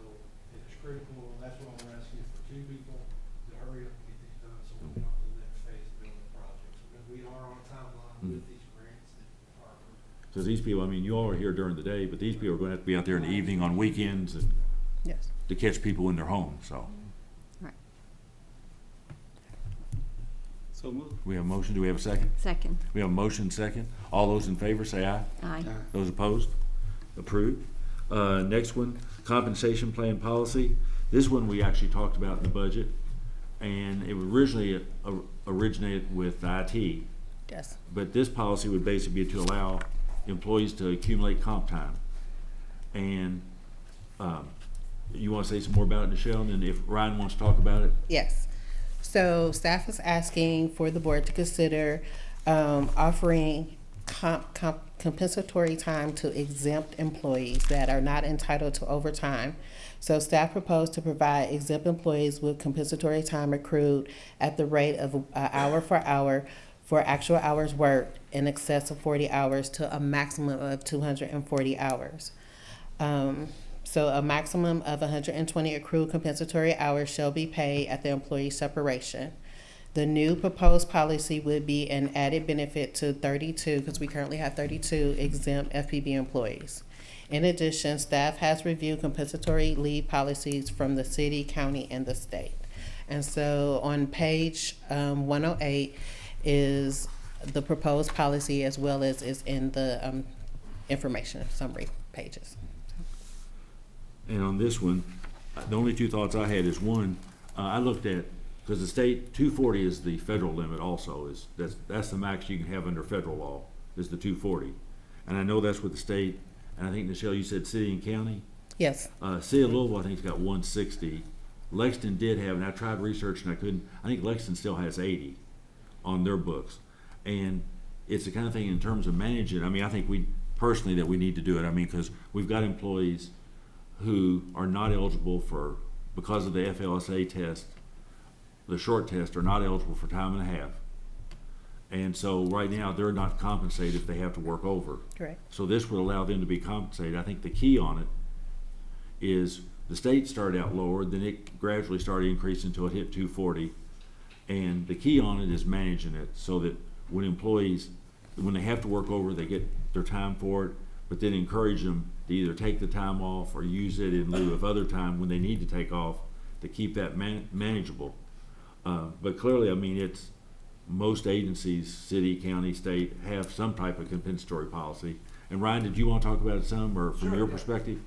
it's critical, that's why we're asking for 2 people to hurry up and get these done, so we can go to the next phase of building the projects. Because we are on a timeline with these grants that are.
because these people, I mean, you all are here during the day, but these people are gonna have to be out there in the evening on weekends and
Yes.
to catch people in their homes, so.
Right.
So move.
We have a motion. Do we have a second?
Second.
We have a motion second. All those in favor say aye.
Aye.
Those opposed? Approved. Next one, compensation plan policy. This one we actually talked about in the budget, and it originally originated with IT.
Yes.
But this policy would basically be to allow employees to accumulate comp time. And you want to say some more about it, Michelle, and then if Ryan wants to talk about it?
Yes. So staff is asking for the board to consider offering compensatory time to exempt employees that are not entitled to overtime. So staff proposed to provide exempt employees with compensatory time accrued at the rate of hour for hour for actual hours worked in excess of 40 hours to a maximum of 240 hours. So a maximum of 120 accrued compensatory hours shall be paid at the employee separation. The new proposed policy would be an added benefit to 32, because we currently have 32 exempt FPB employees. In addition, staff has reviewed compensatory leave policies from the city, county, and the state. And so on page 108 is the proposed policy, as well as is in the information summary pages.
And on this one, the only 2 thoughts I had is, one, I looked at, because the state, 240 is the federal limit also, that's the max you can have under federal law, is the 240. And I know that's what the state, and I think, Michelle, you said city and county?
Yes.
City of Louisville, I think, has got 160. Lexington did have, and I tried researching, I couldn't, I think Lexington still has 80 on their books. And it's the kind of thing in terms of managing, I mean, I think we, personally, that we need to do it. I mean, because we've got employees who are not eligible for, because of the FLSA test, the short test, are not eligible for time and a half. And so right now, they're not compensated if they have to work over.
Correct.
So this would allow them to be compensated. I think the key on it is the state started out lower, then it gradually started increasing until it hit 240. And the key on it is managing it so that when employees, when they have to work over, they get their time for it, but then encourage them to either take the time off or use it in lieu of other time when they need to take off, to keep that manageable. But clearly, I mean, it's, most agencies, city, county, state, have some type of compensatory policy. And Ryan, did you want to talk about it some, or from
Sure,
your
yeah.
perspective?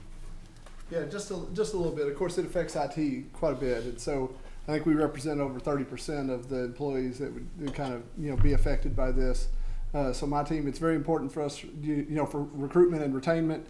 Yeah, just a little bit. Of course, it affects IT quite a bit, and so I think we represent over 30% of the employees that would kind of be affected by this. So my team, it's very important for us, for recruitment and retainment.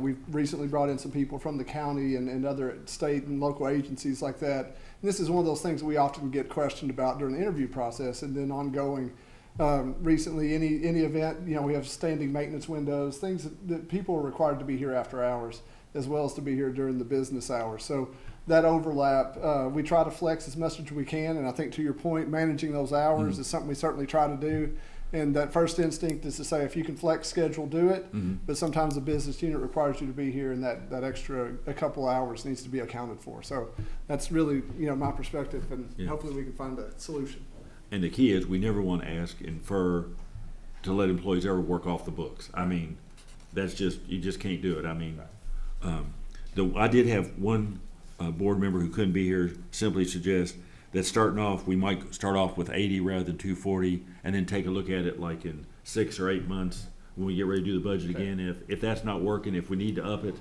We've recently brought in some people from the county and other state and local agencies like that. And this is one of those things we often get questioned about during the interview process, and then ongoing. Recently, any event, we have standing maintenance windows, things that people are required to be here after hours, as well as to be here during the business hours. So that overlap, we try to flex as much as we can. And I think, to your point, managing those hours is something we certainly try to do. And that first instinct is to say, if you can flex schedule, do it. But sometimes the business unit requires you to be here, and that extra a couple hours needs to be accounted for. So that's really, my perspective, and hopefully we can find a solution.
And the key is, we never want to infer to let employees ever work off the books. I mean, that's just, you just can't do it. I mean, I did have one board member who couldn't be here simply suggest that starting off, we might start off with 80 rather than 240, and then take a look at it like in 6 or 8 months when we get ready to do the budget again. If that's not working, if we need to up it,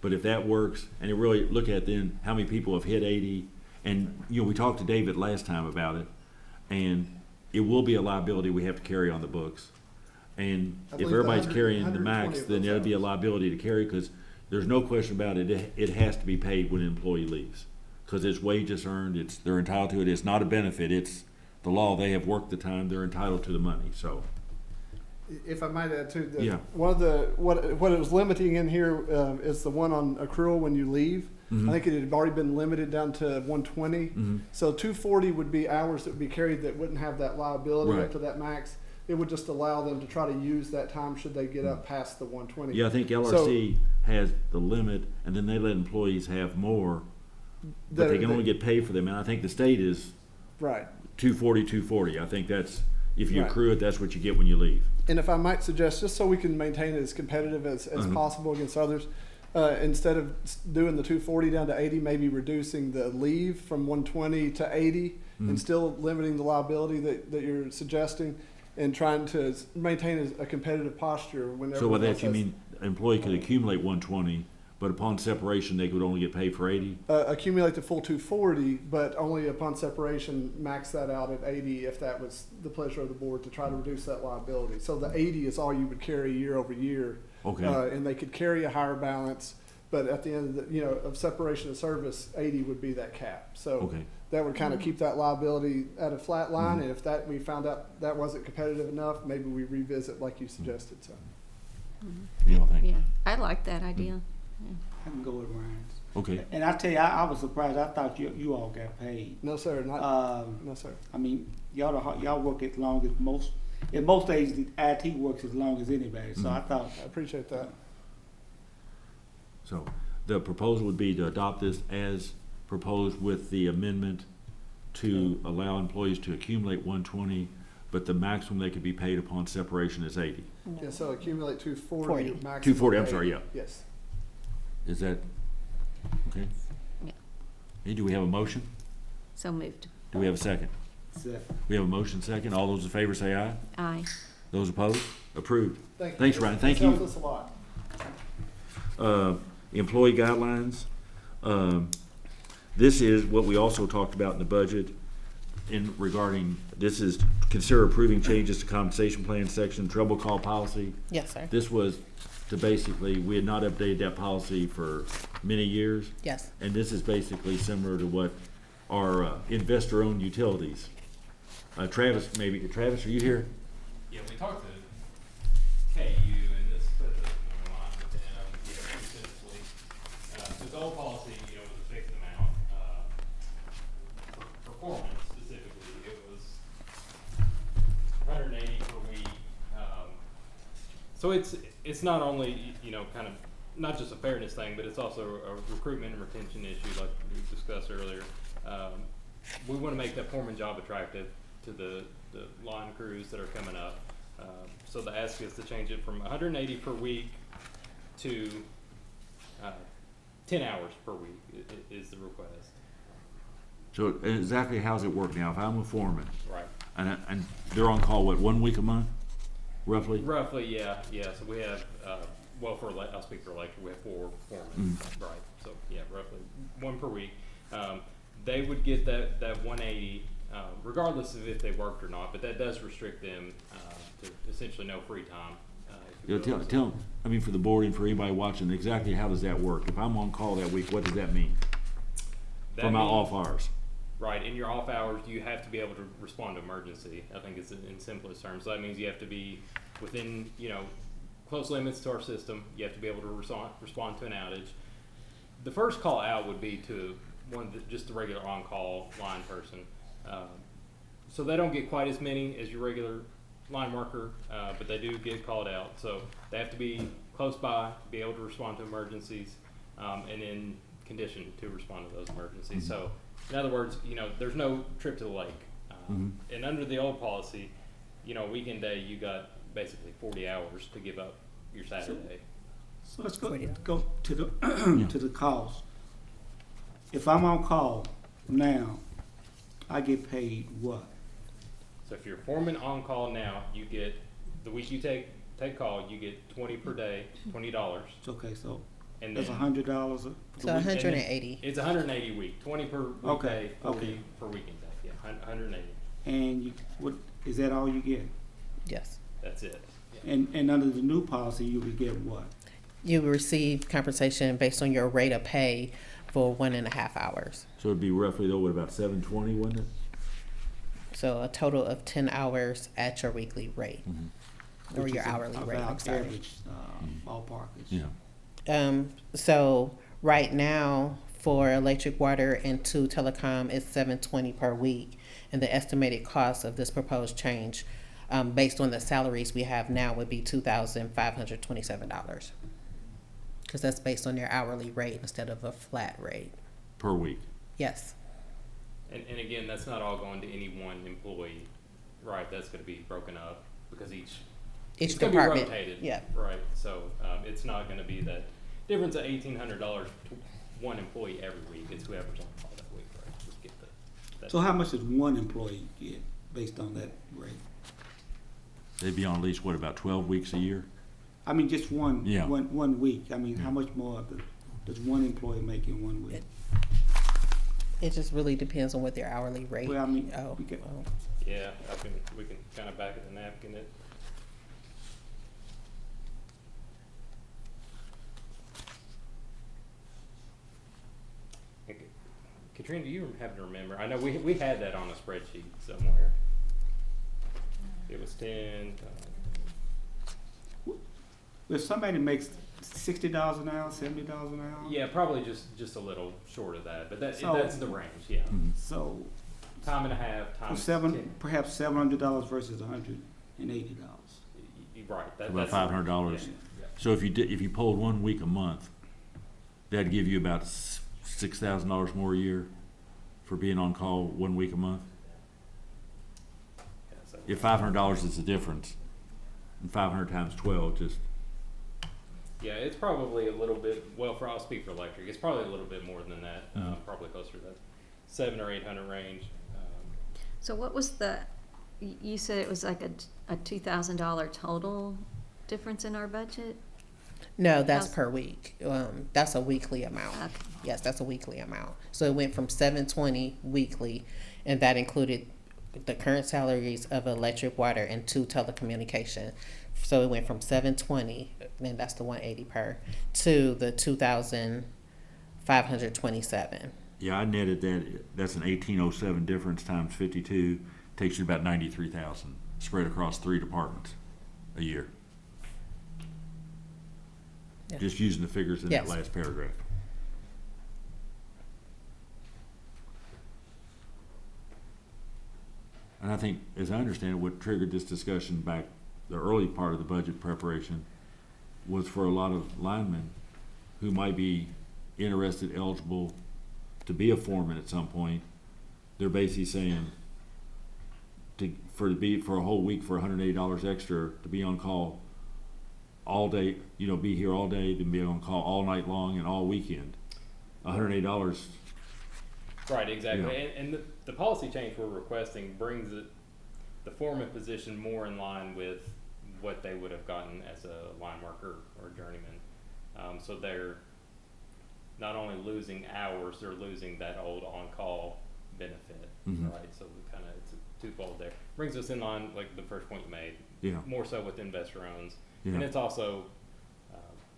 but if that works, and it really look at then how many people have hit 80, and we talked to David last time about it, and it will be a liability we have to carry on the books. And if everybody's carrying the max, then it'll be a liability to carry, because there's no question about it. It has to be paid when an employee leaves, because it's wages earned. They're entitled to it. It's not a benefit. It's the law. They have worked the time. They're entitled to the money. So,
if I might add too,
Yeah.
one of the what it was limiting in here is the one on accrual when you leave. I think it had already been limited down to 120. So 240 would be hours that would be carried that wouldn't have that liability
Right.
up to that max. It would just allow them to try to use that time should they get up past the 120.
yeah, I think LRC has the limit, and then they let employees have more, but they can only get paid for them. And I think the state is
right
240. I think that's, if you
Right.
accrue it, that's what you get when you leave.
And if I might suggest, just so we can maintain it as competitive as possible against others, instead of doing the 240 down to 80, maybe reducing the leave from 120 to 80 and still limiting the liability that you're suggesting, and trying to maintain a competitive posture whenever.
So by that you mean an employee could accumulate 120, but upon separation they could only get paid for 80?
Accumulate the full 240, but only upon separation max that out at 80 if that was the pleasure of the board, to try to reduce that liability. So the 80 is all you would carry year over year.
Okay.
And they could carry a higher balance, but at the end of of separation of service, 80 would be that cap. So that would kind of keep that liability at a flat line. And if we found out that wasn't competitive enough, maybe we revisit like you suggested. So.
What do y'all think?
Yeah, I like that idea.
I can go with Ryan's.
Okay.
And I tell you, I was surprised. I thought you all got paid.
No, sir. No, sir.
I mean, y'all work as long as most. In most agencies, IT works as long as anybody. So I thought.
I appreciate that.
So the proposal would be to adopt this as proposed with the amendment to allow employees to accumulate 120, but the maximum they could be paid upon separation is 80.
Yeah, so accumulate 240. Maximum
240, I'm
80.
sorry, yeah.
Yes.
Is that okay?
Yeah.
Hey, do we have a motion?
So moved.
Do we have a second?
Second.
We have a motion second. All those in favor say aye.
Aye.
Those opposed? Approved.
Thanks,
Ryan. Thank
this
you.
helps us a lot.
Employee guidelines. This is what we also talked about in the budget this is consider approving changes to compensation plan section, trouble call policy.
Yes, sir.
This was to basically, we had not updated that policy for many years.
Yes.
And this is basically similar to what our investor-owned utilities. Travis, are you here?
Yeah, we talked to KU and this put the line with them. Essentially, this old policy, was a fixed amount. For performance specifically, it was 180 per week. So it's not only kind of not just a fairness thing, but it's also a recruitment and retention issue, like we discussed earlier. We want to make that foreman job attractive to the line crews that are coming up. So the ask is to change it from 180 per week to 10 hours per week is the request.
So exactly how's it work now? If I'm a foreman,
Right.
and they're on call, what, 1 week a month, roughly?
Roughly, yeah. So we have, well, I'll speak for electric, we have 4 foremen, right? So, yeah, roughly 1 per week. They would get that 180, regardless of if they worked or not, but that does restrict them to essentially no free time. If you will.
Tell, I mean, for the board and for anybody watching, exactly how does that work? If I'm on call that week, what does that mean?
That
For my
means-
off hours?
Right, in your off hours, you have to be able to respond to emergency. I think it's in simplest terms. So that means you have to be within, close limits to our system. You have to be able to respond to an outage. The first call out would be to just the regular on-call line person. So they don't get quite as many as your regular line worker, but they do get called out. So they have to be close by, be able to respond to emergencies, and in condition to respond to those emergencies. So in other words, there's no trip to the lake. And under the old policy, weekend day, you got basically 40 hours to give up your Saturday.
So let's go to the to the cost. If I'm on call now, I get paid what?
So if you're foreman on call now, you get, the week you take call, you get 20 per day, $20.
Okay, so
And
that's
then-
$100.
So 180.
It's 180 a week, 20 per weekday,
Okay,
40
okay.
per weekend day. Yeah, 180.
And what is that all you get?
Yes.
That's it.
And under the new policy, you would get what?
You will receive compensation based on your rate of pay for 1.5 hours.
So it'd be roughly though, what, about 720, wouldn't it?
So a total of 10 hours at your weekly rate, or
Which
your
is
hourly rate. I'm
about
sorry.
average ballpark.
Yeah.
So right now for electric, water, and 2 telecom, it's $720 per week, and the estimated cost of this proposed change, based on the salaries we have now, would be $2,527, because that's based on their hourly rate instead of a flat rate.
Per week?
Yes.
And again, that's not all going to any one employee, right? That's going to be broken up because each it's going to be
department,
rotated.
yeah.
Right. So it's not going to be that difference of $1,800 to one employee every week. It's whoever's on call that week, right? Just get that.
So how much does one employee get based on that rate?
They'd be on at least, what, about 12 weeks a year?
I mean, just one
Yeah.
one week. I mean, how much more does one employee make in 1 week?
It just really depends on what their hourly rate.
Well, I mean,
Yeah, we can kind of back of the napkin it. Katrina, do you happen to remember? I know we had that on a spreadsheet somewhere. It was 10.
If somebody makes $60 an hour, $70 an hour.
Yeah, probably just a little short of that, but that's the range. Yeah.
So
Time and a half.
for
Times
perhaps $700 versus $180.
Right.
About $500.
Yeah.
So if you pulled 1 week a month, that'd give you about $6,000 more a year for being on call 1 week a month.
Yeah, so-
If $500 is the difference, and 500 times 12, just
Yeah, it's probably a little bit. Well, I'll speak for electric. It's probably a little bit more than that. Probably closer to that 700 or 800 range.
So what was you said it was like a $2,000 total difference in our budget?
No, that's
How's-
per week. That's a weekly amount.
Okay.
Yes, that's a weekly amount. So it went from 720 weekly, and that included the current salaries of electric, water, and 2 telecommunication. So it went from 720, and that's the 180 per, to the 2,527.
yeah, I netted that. That's an 1807 difference times 52 takes you about 93,000 spread across 3 departments a year.
Yeah.
Just using the figures in that
Yes.
last paragraph. And I think, as I understand it, what triggered this discussion back the early part of the budget preparation was for a lot of linemen who might be interested, eligible to be a foreman at some point. They're basically saying for a whole week for $180 extra to be on call all day, be here all day, to be on call all night long and all weekend. $180
Right, exactly.
Yeah.
And the policy change we're requesting brings the foreman position more in line with what they would have gotten as a line worker or journeyman. So they're not only losing hours, they're losing that old on-call benefit,
Mhm.
right? So we kind of, it's a twofold there. Brings us in line, like the first point you made,
Yeah.
more so with investor owns.
Yeah.
And it's also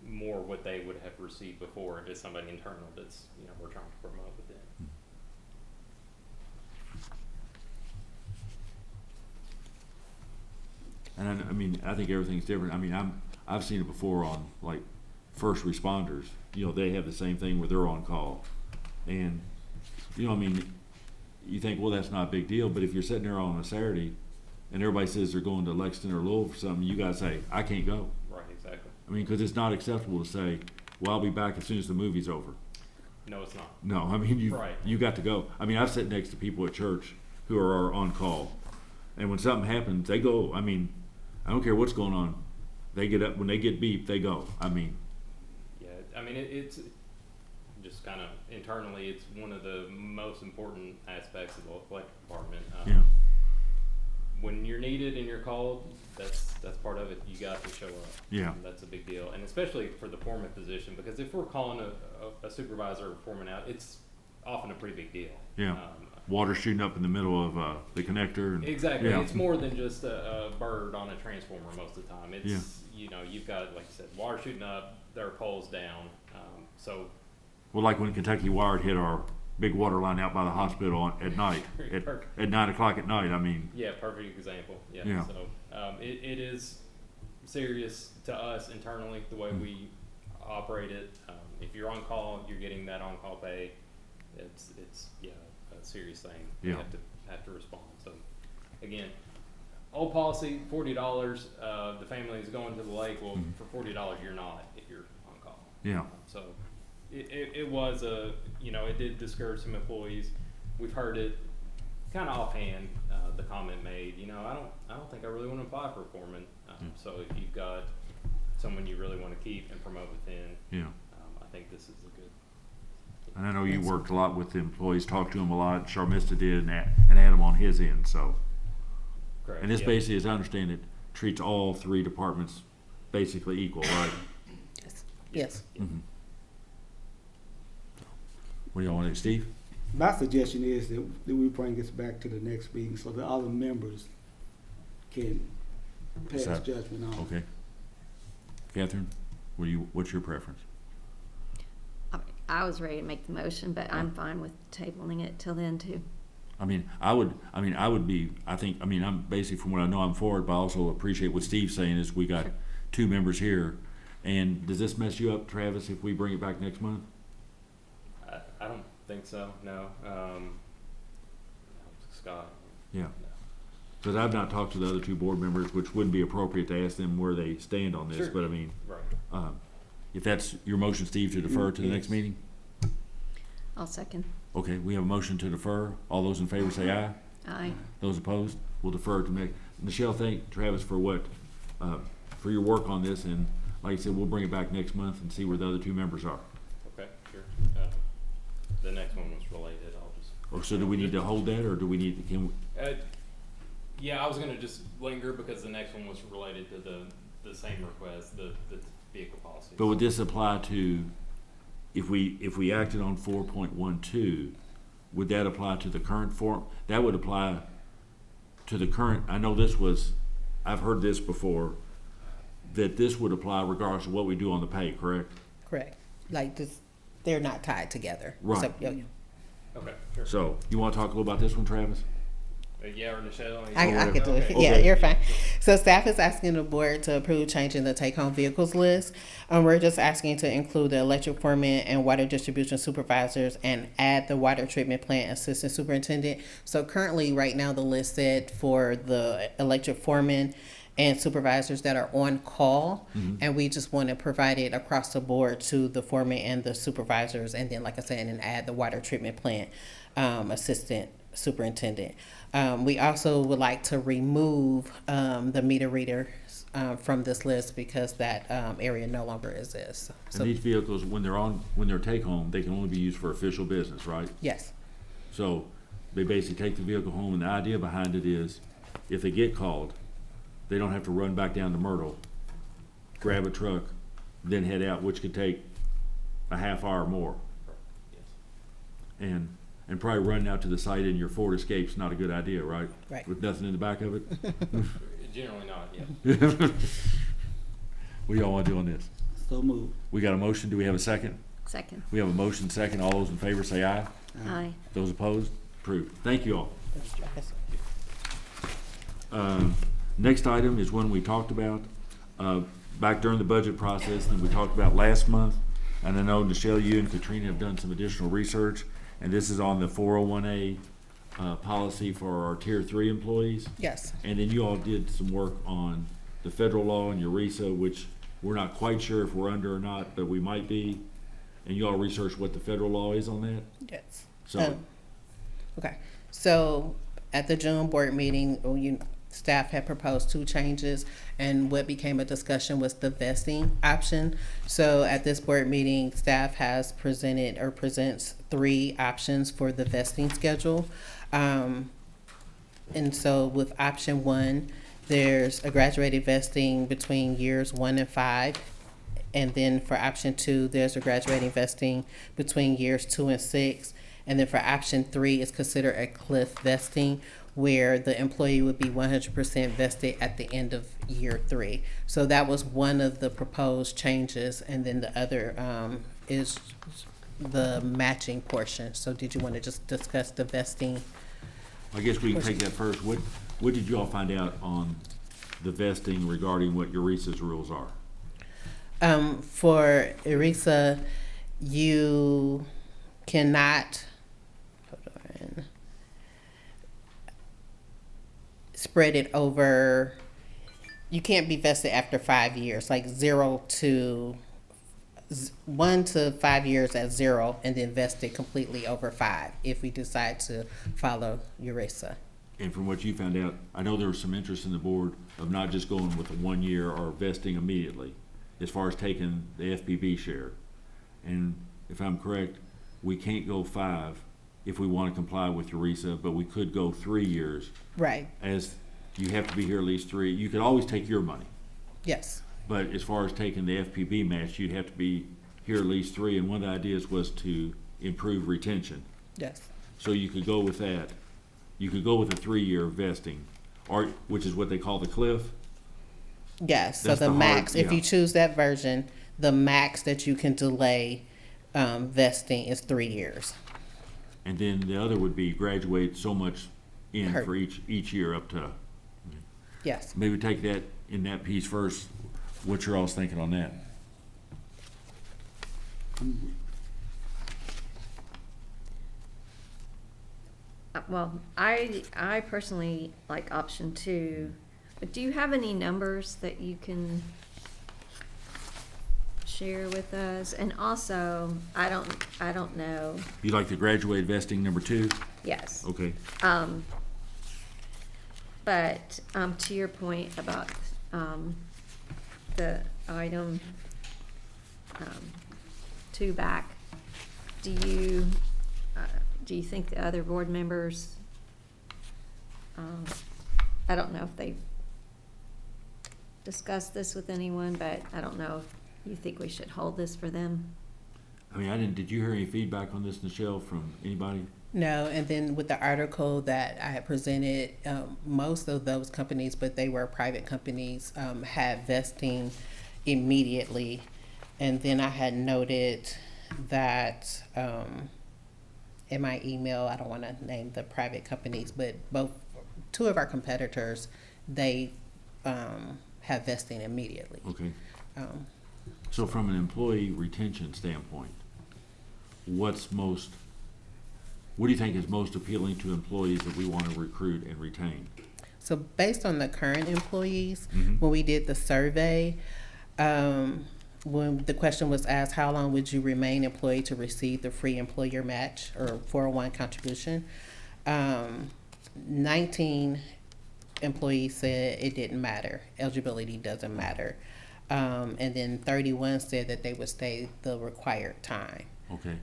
more what they would have received before if it's somebody internal that's, we're trying to promote within.
And I mean, I think everything's different. I mean, I've seen it before on like first responders. They have the same thing where they're on call, and I mean, you think, well, that's not a big deal. But if you're sitting there on a Saturday, and everybody says they're going to Lexington or Louisville for something, you gotta say, I can't go.
Right, exactly.
I mean, because it's not acceptable to say, well, I'll be back as soon as the movie's over.
No, it's not.
No, I mean,
Right.
you got to go. I mean, I've sat next to people at church who are on call, and when something happens, they go. I mean, I don't care what's going on. They get up when they get beeped. They go. I mean,
Yeah, I mean, it's just kind of internally, it's one of the most important aspects of the electric department.
Yeah.
When you're needed and you're called, that's part of it. You got to show up.
Yeah.
That's a big deal, and especially for the foreman position, because if we're calling a supervisor or foreman out, it's often a pretty big deal.
yeah. Water shooting up in the middle of the connector. And,
Exactly.
Yeah.
It's more than just a bird on a transformer most of the time. It's, you've got, like you said, water shooting up, there are poles down. So,
Well, like when Kentucky Wired hit our big water line out by the hospital at night, at 9 o'clock at night. I mean,
yeah, perfect example. Yeah.
Yeah.
So, it is serious to us internally, the way we operate it. If you're on call, you're getting that on-call pay. It's a serious thing. You
Yeah.
have to respond. So, again, old policy, $40. The family is going to the lake. Well, for $40, you're not if you're on call.
Yeah.
So, it was it did discourage some employees. We've heard it kind of offhand. The comment made, I don't think I really want to apply for a foreman. So if you've got someone you really want to keep and promote within,
yeah.
I think this is a good.
And I know you worked a lot with the employees, talked to them a lot. Sharmista did, and Adam on his end. So,
Correct.
and this
Yeah.
basically, as I understand it, treats all three departments basically equal, right?
Yes. Yes.
Mm-hmm. What do y'all want to do, Steve?
My suggestion is that we bring this back to the next meeting so the other members can pass
Decide.
judgment on it.
Okay. Catherine, what's your preference?
I was ready to make the motion, but I'm fine with tabling it till then too.
I mean, I'm basically, from what I know, I'm for it, but I also appreciate what Steve's saying is we got two members here. And does this mess you up, Travis, if we bring it back next month?
I don't think so. No. Scott.
Yeah. Because I've not talked to the other two board members, which wouldn't be appropriate to ask them where they stand on this.
Sure.
But I mean,
Right.
if that's your motion, Steve, to defer to the next meeting?
I'll second.
Okay, we have a motion to defer. All those in favor say aye.
Aye.
Those opposed, we'll defer to next. Michelle, thank Travis for for your work on this, and like I said, we'll bring it back next month and see where the other two members are.
Okay. Sure. The next one was related. I'll just.
Or so do we need to hold that, or do we need to,
Yeah, I was gonna just linger because the next one was related to the same request, the vehicle policy.
but would this apply to, if we acted on 4.12, would that apply to the current form? That would apply to the current, I know I've heard this before, that this would apply regardless of what we do on the pay, correct?
Correct. Like this, they're not tied together.
Right.
So, yeah.
Okay. Sure.
So, you wanna talk a little about this one, Travis?
Yeah, or Michelle?
I could do it.
Okay.
Yeah, you're fine. So staff is asking the board to approve changing the take-home vehicles list. We're just asking to include the electric foreman and water distribution supervisors and add the water treatment plant assistant superintendent. So currently, right now, the list said for the electric foreman and supervisors that are on call, and we just want to provide it across the board to the foreman and the supervisors, and then, like I said, and add the water treatment plant assistant superintendent. We also would like to remove the meter reader from this list because that area no longer exists.
And these vehicles, when they're take home, they can only be used for official business, right?
Yes.
So they basically take the vehicle home, and the idea behind it is, if they get called, they don't have to run back down to Myrtle, grab a truck, then head out, which could take a half hour more. And probably running out to the site in your Ford Escape's not a good idea, right?
Right.
With nothing in the back of it?
Generally not, yeah.
What do y'all want to do on this?
So moved.
We got a motion. Do we have a second?
Second.
We have a motion second. All those in favor say aye.
Aye.
Those opposed? Approved. Thank you all. Next item is one we talked about back during the budget process, and we talked about last month. And I know, Nichelle, you and Katrina have done some additional research, and this is on the 401A policy for our Tier 3 employees.
Yes.
And then you all did some work on the federal law and ERISA, which we're not quite sure if we're under or not, but we might be. And you all researched what the federal law is on that?
Yes.
So,
Okay. So at the June board meeting, staff had proposed 2 changes, and what became a discussion was the vesting option. So at this board meeting, staff has presented or presents 3 options for the vesting schedule. And so with option 1, there's a graduated vesting between years 1 and 5. And then for option 2, there's a graduating vesting between years 2 and 6. And then for option 3, it's considered a cliff vesting, where the employee would be 100% vested at the end of year 3. So that was one of the proposed changes, and then the other is the matching portion. So did you want to just discuss the vesting?
I guess we can take that first. What did you all find out on the vesting regarding what ERISA's rules are?
For ERISA, you cannot, spread it over, you can't be vested after 5 years, like 1 to 5 years at 0, and then vested completely over 5 if we decide to follow ERISA.
And from what you found out, I know there was some interest in the board of not just going with a 1 year or vesting immediately, as far as taking the FPB share. And if I'm correct, we can't go 5 if we want to comply with ERISA, but we could go 3 years.
Right.
As you have to be here at least 3. You could always take your money.
Yes.
But as far as taking the FPB match, you'd have to be here at least 3. And one of the ideas was to improve retention.
Yes.
So you could go with that. You could go with a 3-year vesting, or which is what they call the cliff.
Yes.
That's
so the max,
hard,
if you choose that version, the max that you can delay vesting is 3 years.
And then the other would be graduate so much in for each year up to.
Yes.
Maybe take that in that piece first. What you're all thinking on that?
Well, I personally like option 2, but do you have any numbers that you can share with us? And also, I don't know.
You like the graduate vesting number 2?
Yes.
Okay.
But to your point about the item 2 back, do you think the other board members, I don't know if they've discussed this with anyone, but I don't know if you think we should hold this for them?
I mean, did you hear any feedback on this, Nichelle, from anybody?
No, and then with the article that I had presented, most of those companies, but they were private companies, had vesting immediately. And then I had noted that in my email, I don't want to name the private companies, but 2 of our competitors, they have vesting immediately.
Okay. So from an employee retention standpoint, what do you think is most appealing to employees that we want to recruit and retain?
So based on the current employees, when we did the survey, when the question was asked, how long would you remain employed to receive the free employer match or 401 contribution? 19 employees said it didn't matter. Eligibility doesn't matter. And then 31 said that they would stay the required time.
Okay.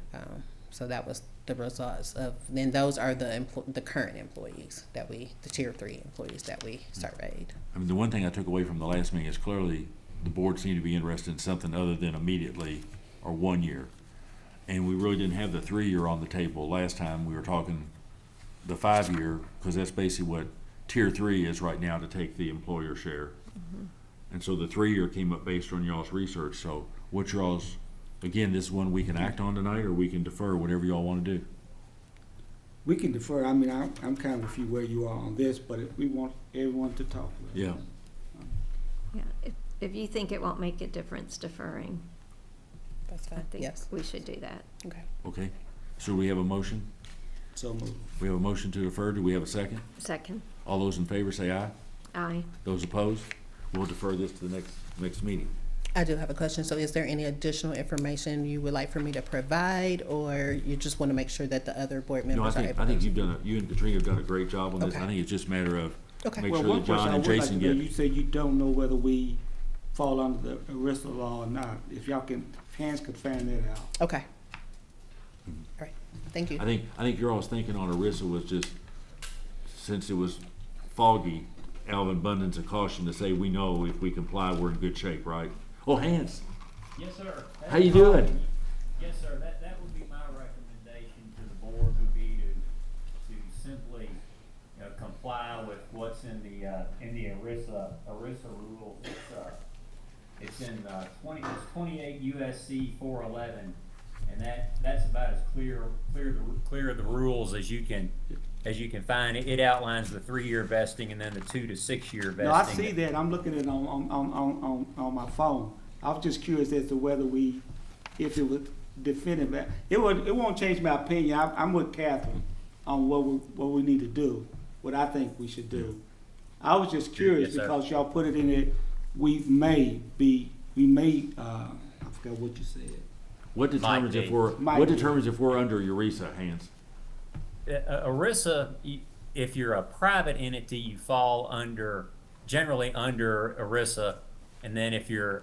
So that was the results of, then those are the current employees the tier 3 employees that we surveyed.
I mean, the one thing I took away from the last meeting is clearly the board seemed to be interested in something other than immediately or 1 year. And we really didn't have the 3-year on the table. Last time we were talking the 5-year, because that's basically what tier 3 is right now to take the employer share. And so the 3-year came up based on y'all's research. So what y'all's, again, this is one we can act on tonight, or we can defer, whatever y'all want to do.
We can defer. I mean, I'm kind of with you where you are on this, but we want everyone to talk.
Yeah.
Yeah, if you think it won't make a difference deferring,
That's
I
fine.
think
Yes.
we should do that.
Okay.
Okay. So we have a motion?
So moved.
We have a motion to defer. Do we have a second?
Second.
All those in favor say aye.
Aye.
Those opposed? We'll defer this to the next meeting.
I do have a question. So is there any additional information you would like for me to provide, or you just want to make sure that the other board
No,
members are able
I think you and Katrina have done a great job on this.
Okay.
I think it's just a matter of
Okay.
make
Well,
sure
one
that
question
John
I
and
would like
Jason
to know,
get.
you say you don't know whether we fall under the ERISA law or not. If y'all can, hands could find that out.
Okay. All right. Thank you.
I think your all's thinking on ERISA was just, since it was foggy, out of abundance of caution to say we know if we comply, we're in good shape, right? Oh, Hans,
Yes, sir.
how you doing?
Yes, sir. That would be my recommendation to the board, would be to simply comply with what's in the ERISA rules. It's in 28 USC 411, and that's about as clear the rules as you can find. It outlines the 3-year vesting and then the 2 to 6 year vesting.
No, I see that. I'm looking at it on my phone. I was just curious as to whether if it was definitive. It won't change my opinion. I'm with Catherine on what we need to do, what I think we should do. I was just curious because y'all put it in it. I forgot what you said.
What determines if we're under ERISA, Hans?
ERISA, if you're a private entity, you fall generally under ERISA, and then if you're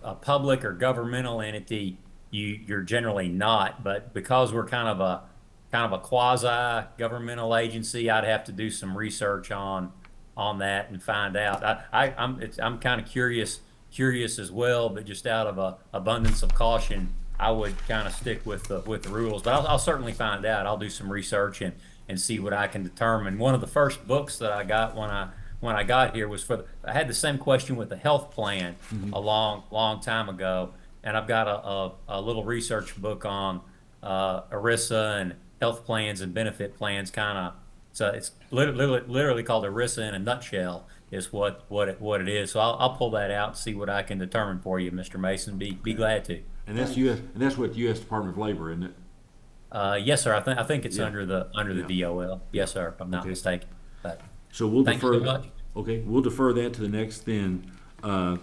a public or governmental entity, you're generally not. But because we're kind of a quasi governmental agency, I'd have to do some research on that and find out. I'm kind of curious as well, but just out of abundance of caution, I would kind of stick with the rules. But I'll certainly find out. I'll do some research and see what I can determine. One of the first books that I got when I got here was I had the same question with the health plan a long time ago, and I've got a little research book on ERISA and health plans and benefit plans, so it's literally called ERISA in a nutshell is what it is. So I'll pull that out and see what I can determine for you, Mr. Mason. Be glad to.
And that's what U.S. Department of Labor, isn't it?
Yes, sir. I think it's under the DOL. Yes, sir. If I'm not mistaken. But
so we'll
thank you
defer.
so much.
Okay, we'll defer that to the next then. On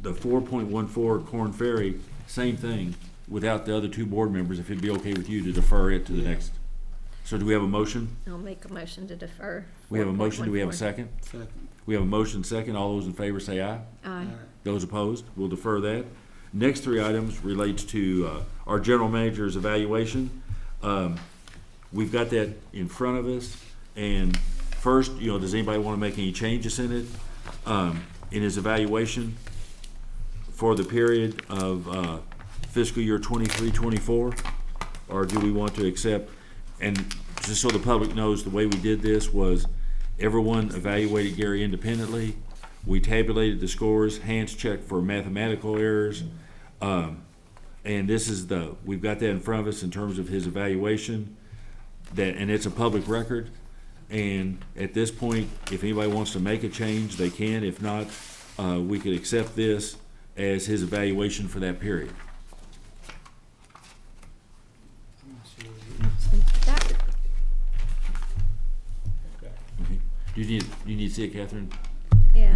the 4.14 Corn Ferry, same thing without the other 2 board members. If it'd be okay with you to defer it to the next. So do we have a motion?
I'll make a motion to defer.
We have a motion. Do we have a second?
Second.
We have a motion second. All those in favor say aye.
Aye.
Those opposed, we'll defer that. Next 3 items relates to our general manager's evaluation. We've got that in front of us. And first, does anybody want to make any changes in it? In his evaluation for the period of fiscal year 23-24? Or do we want to accept, and just so the public knows, the way we did this was everyone evaluated Gary independently. We tabulated the scores, Hans checked for mathematical errors. And this is we've got that in front of us in terms of his evaluation, and it's a public record. And at this point, if anybody wants to make a change, they can. If not, we could accept this as his evaluation for that period. Okay. Do you need to see it, Catherine?
Yeah,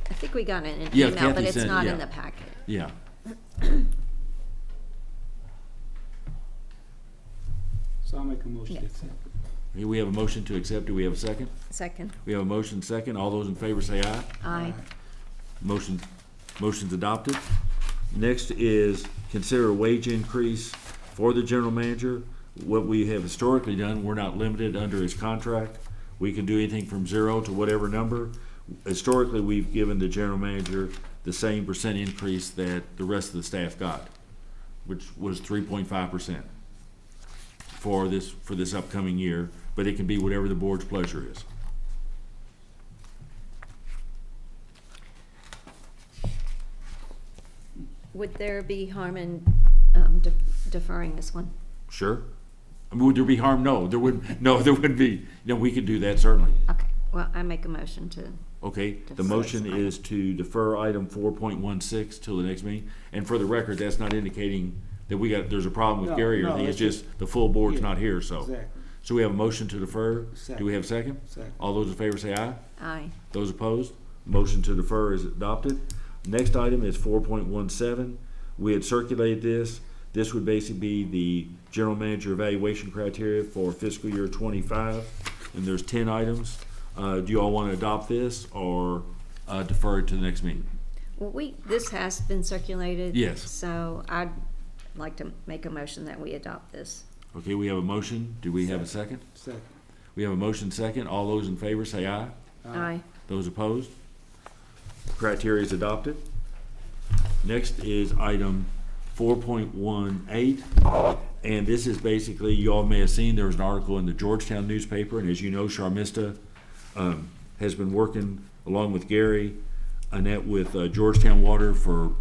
I think we got it in an
Yeah,
email,
Kathy
but it's
sent it,
not
yeah.
in the packet.
Yeah.
So I'll make a motion to accept it.
Okay, we have a motion to accept. Do we have a second?
Second.
We have a motion second. All those in favor say aye.
Aye.
Motion's adopted. Next is consider a wage increase For the general manager, what we have historically done, we're not limited under his contract. We can do anything from 0 to whatever number. Historically, we've given the general manager the same percent increase that the rest of the staff got, which was 3.5% for this upcoming year, but it can be whatever the board's pleasure is.
Would there be harm in deferring this one?
Sure. I mean, would there be harm? No, there wouldn't. No, there wouldn't be. No, we could do that certainly.
Okay, well, I make a motion to.
Okay, the
Defer
motion
this
is to defer item 4.16 till the next meeting. And for the record, that's not indicating that there's a problem with
No,
Gary or
no,
anything. It's
that's
just the full board's
Yeah,
not here, so.
exactly.
So we have a motion to defer.
Second.
Do we have a second?
Second.
All those in favor say aye.
Aye.
Those opposed? Motion to defer is adopted. Next item is 4.17. We had circulated this. This would basically be the general manager evaluation criteria for fiscal year 25, and there's 10 items. Do you all want to adopt this or defer it to the next meeting?
Well, this has been circulated.
Yes.
So I'd like to make a motion that we adopt this.
Okay, we have a motion. Do we have a second?
Second.
We have a motion second. All those in favor say aye.
Aye.
Those opposed? Criteria is adopted. Next is item 4.18, and this is basically, you all may have seen, there was an article in the Georgetown newspaper, and as you know, Charmista has been working along with Gary, Annette, with Georgetown Water for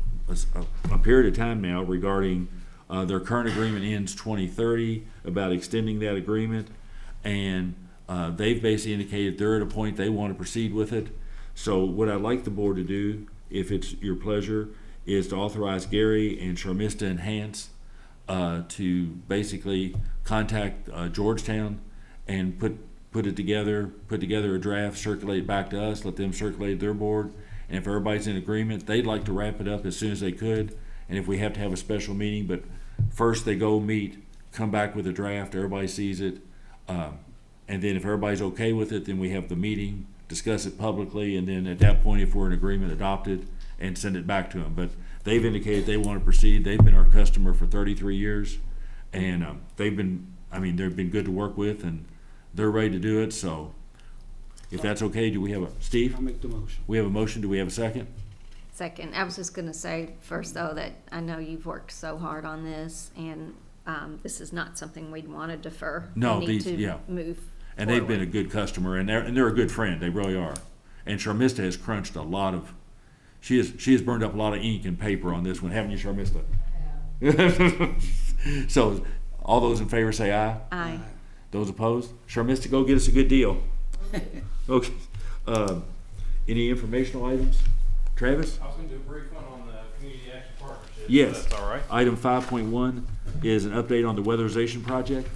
a period of time now regarding their current agreement ends 2030, about extending that agreement, and they've basically indicated they're at a point they want to proceed with it. So what I'd like the board to do, if it's your pleasure, is to authorize Gary and Charmista and Hans to basically contact Georgetown and put together a draft, circulate it back to us, let them circulate their board, and if everybody's in agreement, they'd like to wrap it up as soon as they could, and if we have to have a special meeting, but first they go meet, come back with a draft, everybody sees it, and then if everybody's okay with it, then we have the meeting, discuss it publicly, and then at that point, if we're in agreement, adopt it and send it back to them. But they've indicated they want to proceed. They've been our customer for 33 years, and they've been good to work with, and they're ready to do it. So if that's okay, do we have Steve?
I'll make the motion.
We have a motion. Do we have a second?
Second. I was just going to say first, though, that I know you've worked so hard on this, and this is not something we'd want to defer.
No,
we need to move
and
forward.
they've been a good customer, and they're a good friend. They really are. And Charmista has crunched a lot of. She has burned up a lot of ink and paper on this one, haven't you, Charmista? So, all those in favor say aye.
Aye.
Those opposed? Charmista, go get us a good deal. Okay. Any informational items? Travis?
I was going to do a brief one on the Community Action Partnership.
Yes.
If that's all right.
Item 5.1 is an update on the weatherization project.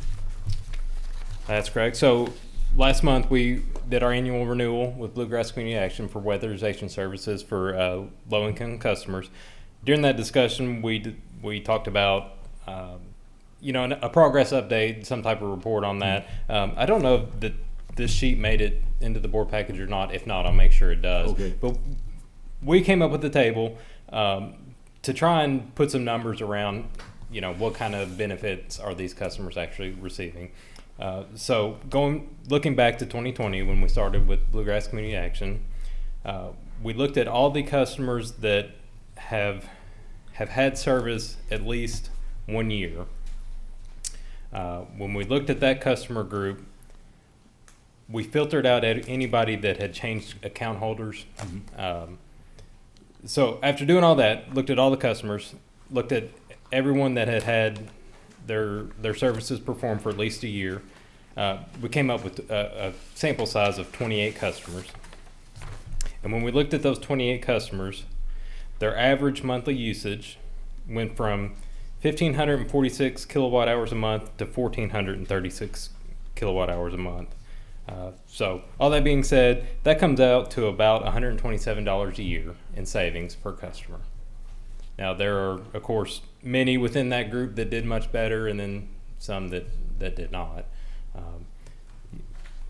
That's correct. So last month we did our annual renewal with Bluegrass Community Action for weatherization services for low-income customers. During that discussion, we talked about a progress update, some type of report on that. I don't know if this sheet made it into the board package or not. If not, I'll make sure it does.
Okay.
But we came up with the table to try and put some numbers around, what kind of benefits are these customers actually receiving. So looking back to 2020 when we started with Bluegrass Community Action, we looked at all the customers that have had service at least 1 year. When we looked at that customer group, we filtered out anybody that had changed account holders. So after doing all that, looked at all the customers, looked at everyone that had their services performed for at least a year. We came up with a sample size of 28 customers. And when we looked at those 28 customers, their average monthly usage went from 1,546 kilowatt hours a month to 1,436 kilowatt hours a month. So all that being said, that comes out to about $127 a year in savings per customer. Now, there are, of course, many within that group that did much better, and then some that did not.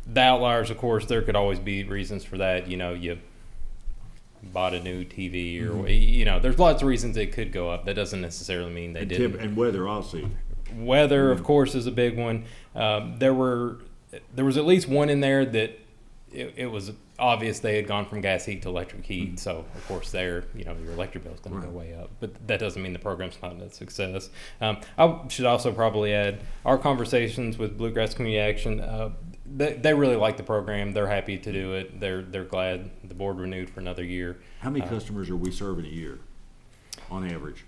The outliers, of course, there could always be reasons for that. You bought a new TV, or there's lots of reasons it could go up. That doesn't necessarily mean they didn't.
And weather also.
Weather, of course, is a big one. There was at least one in there that it was obvious they had gone from gas heat to electric heat. So, of course, your electric bill's going to go way up. But that doesn't mean the program's not a success. I should also probably add our conversations with Bluegrass Community Action. They really like the program. They're happy to do it. They're glad the board renewed for another year.
How many customers are we serving a year, on average?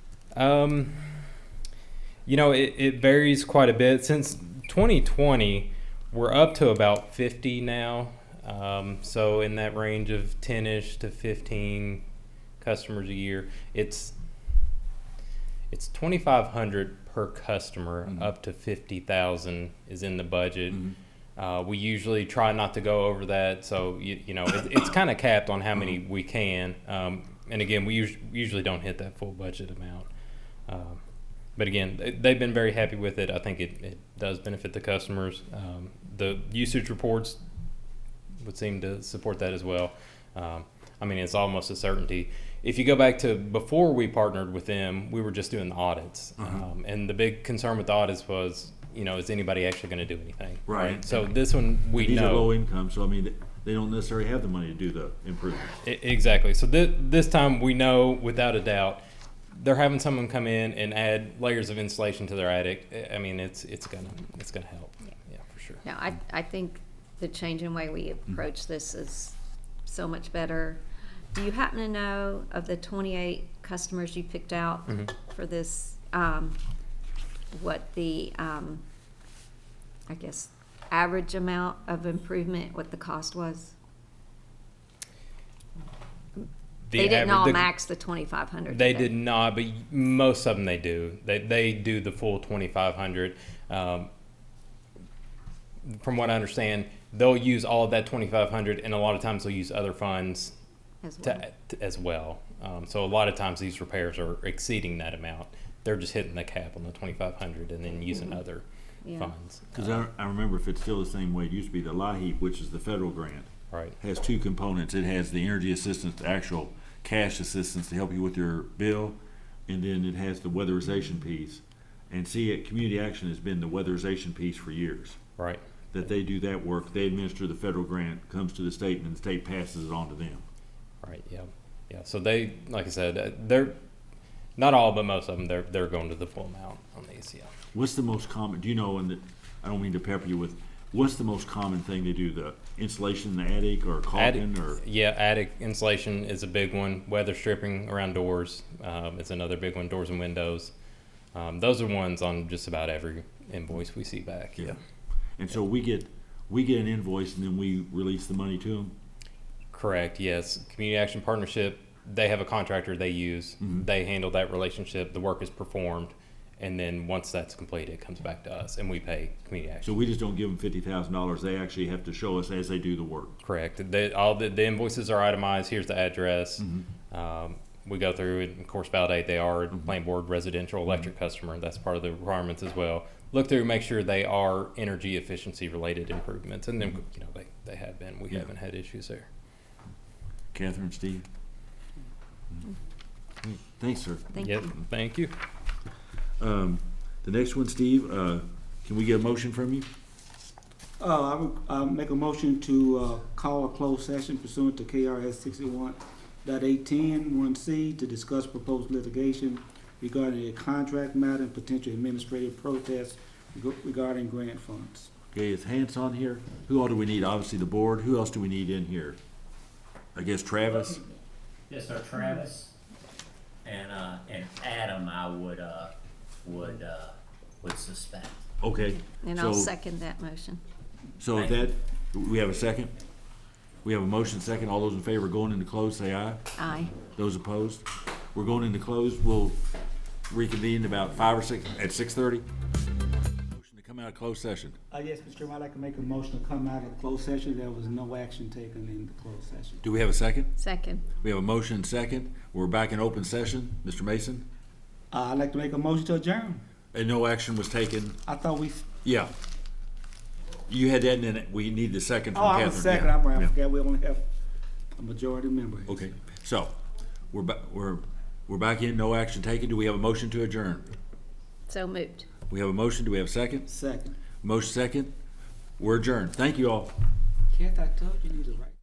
It varies quite a bit. Since 2020, we're up to about 50 now. So in that range of 10-ish to 15 customers a year. It's $2,500 per customer. Up to 50,000 is in the budget. We usually try not to go over that, so it's kind of capped on how many we can. And again, we usually don't hit that full budget amount. But again, they've been very happy with it. I think it does benefit the customers. The usage reports would seem to support that as well. It's almost a certainty. If you go back to before we partnered with them, we were just doing the audits. And the big concern with the audits was, is anybody actually going to do anything?
Right.
So this one,
these are low income, so they don't necessarily have the money to do the improvements.
Exactly. So this time we know without a doubt they're having someone come in and add layers of insulation to their attic. It's gonna help. Yeah, for sure.
Now, I think the change in way we approach this is so much better. Do you happen to know of the 28 customers you picked out for this, what the, I guess, average amount of improvement, what the cost was? They didn't all max the 2,500.
They did not, but most of them they do. They do the full 2,500. From what I understand, they'll use all of that 2,500, and a lot of times they'll use other funds as well. So a lot of times these repairs are exceeding that amount. They're just hitting the cap on the 2,500 and then using other funds.
Because I remember, if it's still the same way it used to be, the LIHEAP, which is the federal grant, has two components. It has the energy assistance, the actual cash assistance to help you with your bill, and then it has the weatherization piece. And Community Action has been the weatherization piece for years.
Right.
That they do that work, they administer the federal grant, comes to the state, and the state passes it on to them.
Right. Yeah. So they, like I said, they're not all, but most of them, they're going to the full amount on these. Yeah.
What's the most common? Do you know? And I don't mean to pepper you with. What's the most common thing they do? The insulation in the attic or caulking or?
Yeah, attic insulation is a big one. Weather stripping around doors is another big one. Doors and windows. Those are ones on just about every invoice we see back. Yeah.
And so we get an invoice and then we release the money to them?
Correct, yes. Community Action Partnership, they have a contractor they use. They handle that relationship. The work is performed. And then once that's completed, it comes back to us and we pay Community Action.
So we just don't give them $50,000. They actually have to show us as they do the work.
Correct. All the invoices are itemized. Here's the address. We go through and, of course, validate they are a Plant Board residential electric customer. That's part of the requirements as well. Look through, make sure they are energy efficiency related improvements, and then they have been. We haven't had issues there.
Catherine, Steve. Thanks, sir.
Thank you.
Thank you.
The next one, Steve. Can we get a motion from you?
I would make a motion to call a closed session pursuant to KRS 61.810 1C to discuss proposed litigation regarding a contract matter and potential administrative protests regarding grant funds.
Okay, is Hans on here? Who all do we need? Obviously the board. Who else do we need in here? I guess Travis.
Yes, sir. Travis and Adam, I would suspect.
Okay.
And I'll second that motion.
So if that, we have a second? We have a motion second. All those in favor of going into closed, say aye.
Aye.
Those opposed? We're going into closed. We'll reconvene about 5 or 6 at 6:30. Motion to come out of closed session.
Yes, Mr. Chairman, I'd like to make a motion to come out of closed session. There was no action taken in the closed session.
Do we have a second?
Second.
We have a motion second. We're back in open session. Mr. Mason?
I'd like to make a motion to adjourn.
And no action was taken.
I thought we.
Yeah. You had that, and then we need the second from Catherine.
I was second.
Yeah.
I forgot we only have a majority member.
Okay. So we're back in. No action taken. Do we have a motion to adjourn?
So moved.
We have a motion. Do we have a second?
Second.
Motion second. We're adjourned. Thank you all.
Kath, I told you to write.